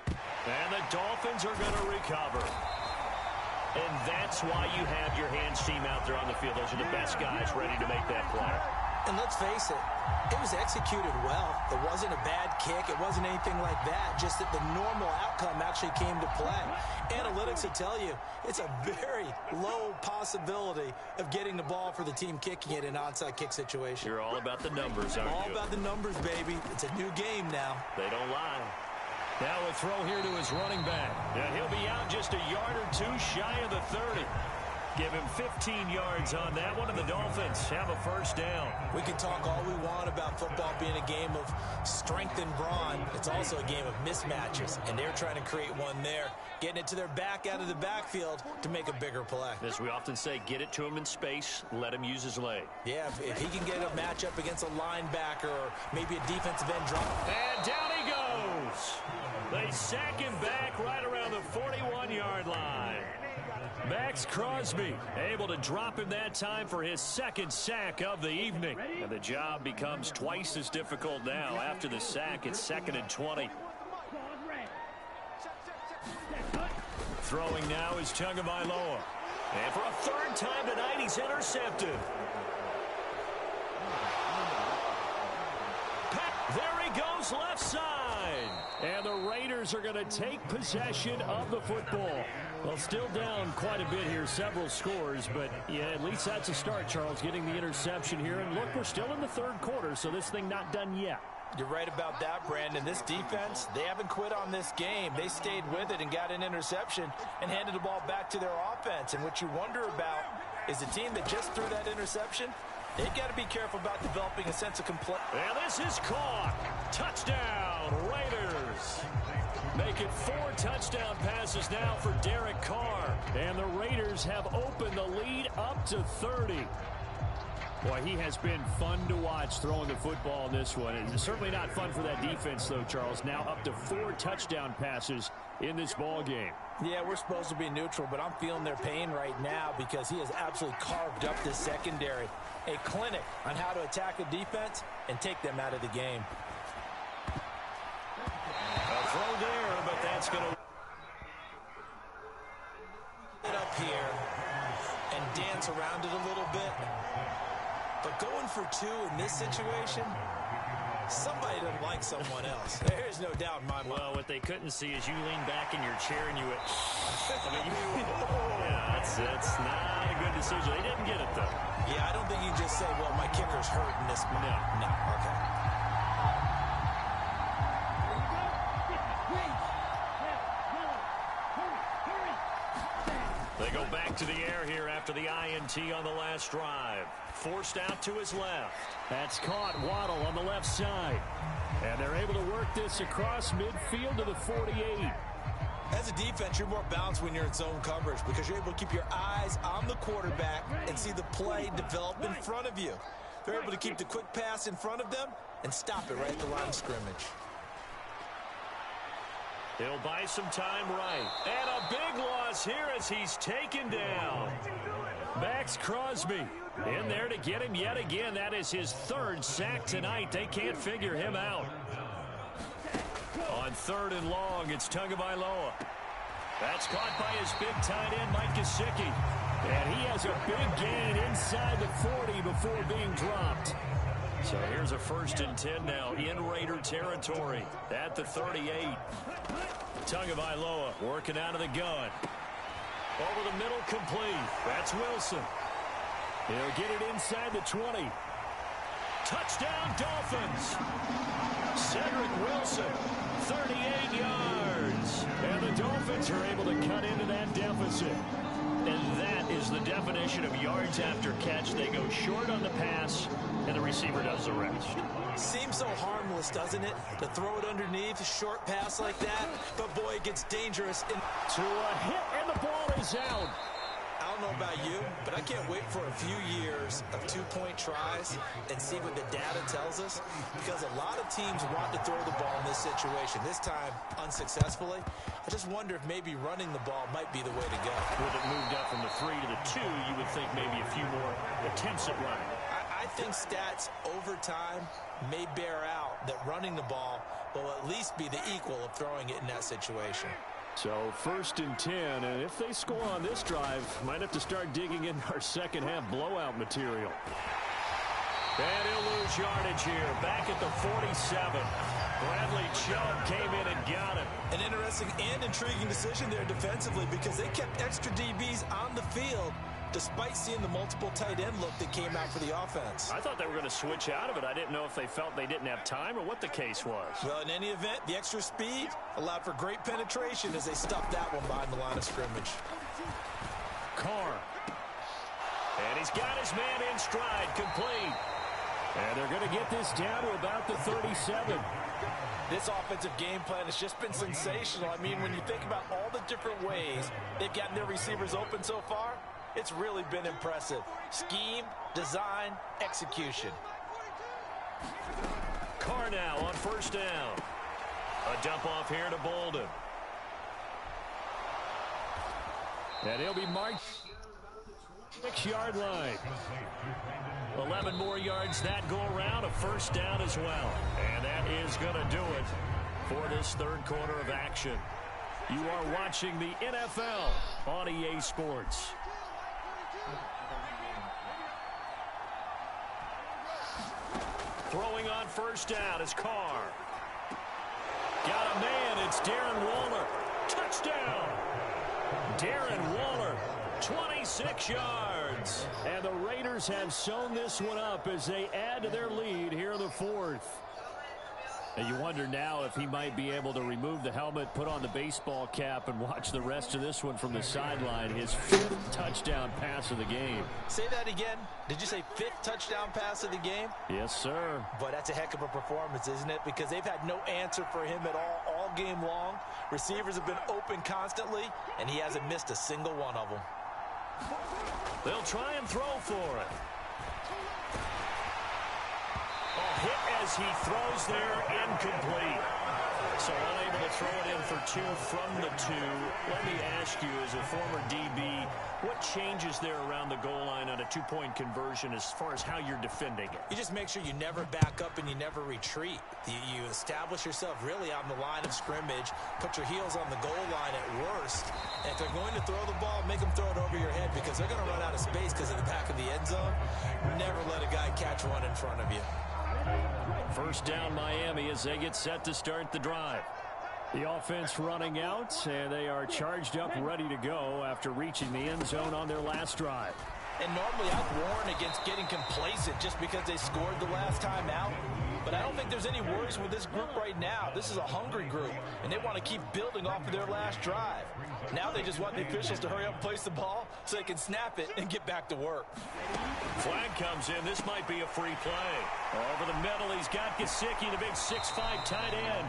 And the Dolphins are going to recover. And that's why you have your hands team out there on the field. Those are the best guys ready to make that play. And let's face it, it was executed well. It wasn't a bad kick. It wasn't anything like that. Just that the normal outcome actually came to play. Analytics will tell you it's a very low possibility of getting the ball for the team kicking it in an onside kick situation. You're all about the numbers, aren't you? All about the numbers, baby. It's a new game now. They don't lie. Now a throw here to his running back. And he'll be out just a yard or two shy of the 30. Give him 15 yards on that one, and the Dolphins have a first down. We can talk all we want about football being a game of strength and brawn. It's also a game of mismatches, and they're trying to create one there, getting it to their back out of the backfield to make a bigger play. As we often say, get it to him in space, let him use his leg. Yeah, if he can get a matchup against a linebacker or maybe a defensive end drop. And down he goes. They sack him back right around the 41-yard line. Max Crosby able to drop him that time for his second sack of the evening. And the job becomes twice as difficult now. After the sack, it's 2nd and 20. Throwing now is Tagovailoa. And for a third time tonight, he's intercepted. There he goes, left side. And the Raiders are going to take possession of the football. Well, still down quite a bit here, several scores, but yeah, at least that's a start, Charles, getting the interception here. And look, we're still in the third quarter, so this thing not done yet. You're right about that, Brandon. This defense, they haven't quit on this game. They stayed with it and got an interception and handed the ball back to their offense. And what you wonder about is the team that just threw that interception, they've got to be careful about developing a sense of complaint. And this is caught. Touchdown, Raiders. Make it 4 touchdown passes now for Derek Carr. And the Raiders have opened the lead up to 30. Boy, he has been fun to watch throwing the football in this one. It's certainly not fun for that defense, though, Charles. Now up to 4 touchdown passes in this ball game. Yeah, we're supposed to be neutral, but I'm feeling their pain right now because he has absolutely carved up this secondary. A clinic on how to attack a defense and take them out of the game. A throw there, but that's going to get up here and dance around it a little bit. But going for 2 in this situation, somebody doesn't like someone else. There's no doubt in my mind. Well, what they couldn't see is you lean back in your chair and you went, yeah, that's not a good decision. They didn't get it, though. Yeah, I don't think you just say, well, my kicker's hurt in this spot. No, okay. They go back to the air here after the INT on the last drive. Forced out to his left. That's caught. Waddle on the left side. And they're able to work this across midfield to the 48. As a defense, you're more balanced when you're in zone coverage because you're able to keep your eyes on the quarterback and see the play develop in front of you. They're able to keep the quick pass in front of them and stop it right at the line of scrimmage. He'll buy some time right. And a big loss here as he's taken down. Max Crosby in there to get him yet again. That is his third sack tonight. They can't figure him out. On 3rd and long, it's Tagovailoa. That's caught by his big tight end, Mike Gesicki. And he has a big gain inside the 40 before being dropped. So here's a 1st and 10 now in Raider territory at the 38. Tagovailoa working out of the gun. Over the middle, complete. That's Wilson. He'll get it inside the 20. Touchdown, Dolphins. Cedric Wilson, 38 yards. And the Dolphins are able to cut into that deficit. And that is the definition of yards after catch. They go short on the pass, and the receiver does the rest. Seems so harmless, doesn't it? To throw it underneath, a short pass like that. But, boy, it gets dangerous. To a hit, and the ball is out. I don't know about you, but I can't wait for a few years of 2-point tries and see what the data tells us, because a lot of teams want to throw the ball in this situation, this time unsuccessfully. I just wonder if maybe running the ball might be the way to go. With it moved up from the 3 to the 2, you would think maybe a few more attempts at running. I think stats over time may bear out that running the ball will at least be the equal of throwing it in that situation. So 1st and 10, and if they score on this drive, might have to start digging in our second half blowout material. And he'll lose yardage here, back at the 47. Bradley Chubb came in and got him. An interesting and intriguing decision there defensively, because they kept extra DBs on the field despite seeing the multiple tight end look that came out for the offense. I thought they were going to switch out of it. I didn't know if they felt they didn't have time or what the case was. Well, in any event, the extra speed allowed for great penetration as they stuffed that one behind the line of scrimmage. Carr. And he's got his man in stride, complete. And they're going to get this down to about the 37. This offensive game plan has just been sensational. I mean, when you think about all the different ways they've gotten their receivers open so far, it's really been impressive. Scheme, design, execution. Carr now on 1st down. A dump off here to Bolden. And he'll be marked 6-yard line. 11 more yards that go around, a 1st down as well. And that is going to do it for this 3rd quarter of action. You are watching the NFL on EA Sports. Throwing on 1st down is Carr. Got a man, it's Darren Waller. Touchdown! Darren Waller, 26 yards. And the Raiders have sewn this one up as they add to their lead here in the 4th. And you wonder now if he might be able to remove the helmet, put on the baseball cap, and watch the rest of this one from the sideline. His 5th touchdown pass of the game. Say that again. Did you say 5th touchdown pass of the game? Yes, sir. But that's a heck of a performance, isn't it? Because they've had no answer for him at all game long. Receivers have been open constantly, and he hasn't missed a single one of them. They'll try and throw for it. Hit as he throws there, incomplete. So unable to throw it in for 2 from the 2. Let me ask you, as a former DB, what changes there around the goal line on a 2-point conversion as far as how you're defending it? You just make sure you never back up and you never retreat. You establish yourself really on the line of scrimmage, put your heels on the goal line at worst. And if they're going to throw the ball, make them throw it over your head, because they're going to run out of space because of the back of the end zone. Never let a guy catch one in front of you. 1st down Miami as they get set to start the drive. The offense running out, and they are charged up, ready to go after reaching the end zone on their last drive. And normally I'd warn against getting complacent just because they scored the last time out. But I don't think there's any worries with this group right now. This is a hungry group, and they want to keep building off of their last drive. Now they just want the officials to hurry up and place the ball so they can snap it and get back to work. Flag comes in. This might be a free play. Over the middle, he's got Gesicki, the big 6'5" tight end.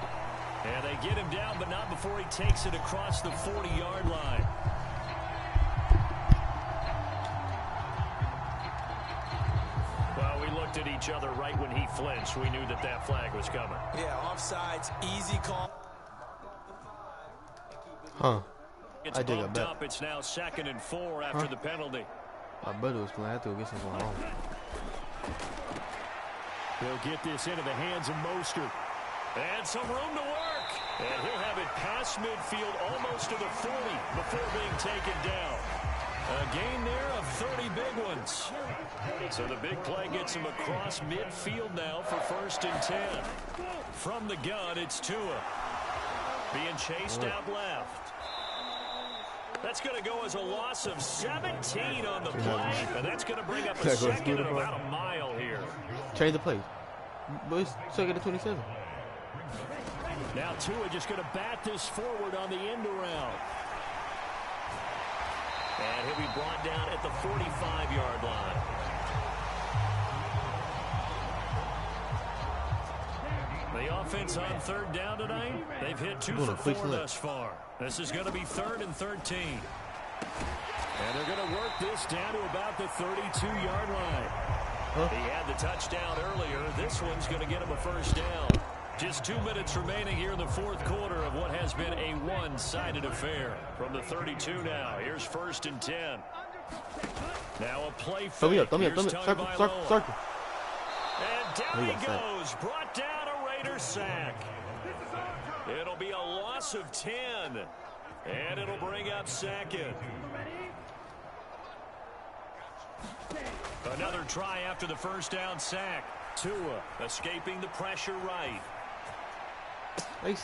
And they get him down, but not before he takes it across the 40-yard line. Well, we looked at each other right when he flinched. We knew that that flag was coming. Yeah, offsides, easy call. It's bumped up. It's now 2nd and 4 after the penalty. My brother was playing. I thought this was going on. They'll get this into the hands of Mostert. And some room to work. And he'll have it past midfield almost to the 40 before being taken down. A gain there of 30 big ones. So the big play gets him across midfield now for 1st and 10. From the gun, it's Tua. Being chased out left. That's going to go as a loss of 17 on the play. And that's going to bring up a 2nd and about a mile here. Change the play. But it's 2nd and 27. Now Tua just going to bat this forward on the end around. And he'll be brought down at the 45-yard line. The offense on 3rd down tonight, they've hit 2 for 4 thus far. This is going to be 3rd and 13. And they're going to work this down to about the 32-yard line. He had the touchdown earlier. This one's going to get him a 1st down. Just 2 minutes remaining here in the 4th quarter of what has been a one-sided affair. From the 32 now, here's 1st and 10. Now a play fake. Throw me up. Circle. And down he goes. Brought down a Raider sack. It'll be a loss of 10. And it'll bring up 2nd. Another try after the 1st down sack. Tua escaping the pressure right. And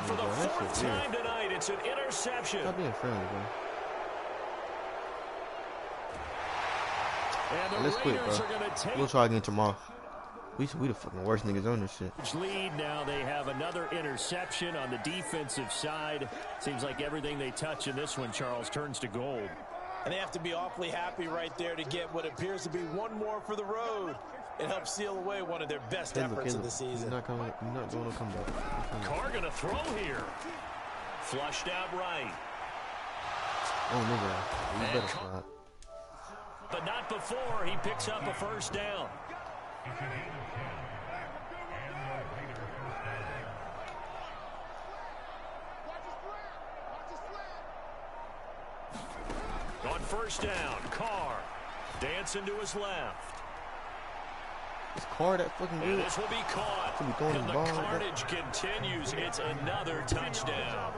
for the 4th time tonight, it's an interception. Stop being friendly, bro. And the Raiders are going to take. We'll try again tomorrow. We the fucking worst niggas on this shit. Lead now. They have another interception on the defensive side. Seems like everything they touch in this one, Charles, turns to gold. And they have to be awfully happy right there to get what appears to be one more for the road. It helps seal away one of their best efforts of the season. You're not doing a comeback. Carr going to throw here. Flushed out right. Oh, nigga. You better slide. But not before he picks up a 1st down. On 1st down, Carr dancing to his left. Is Carr that fucking good? And this will be caught. And the carnage continues. It's another touchdown.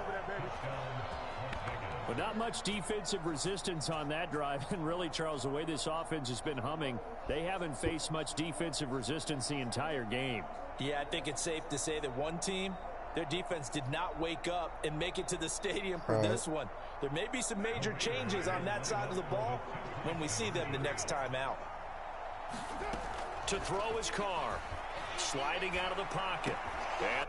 But not much defensive resistance on that drive. And really, Charles, the way this offense has been humming, they haven't faced much defensive resistance the entire game. Yeah, I think it's safe to say that one team, their defense did not wake up and make it to the stadium for this one. There may be some major changes on that side of the ball when we see them the next time out. To throw his Carr. Sliding out of the pocket. And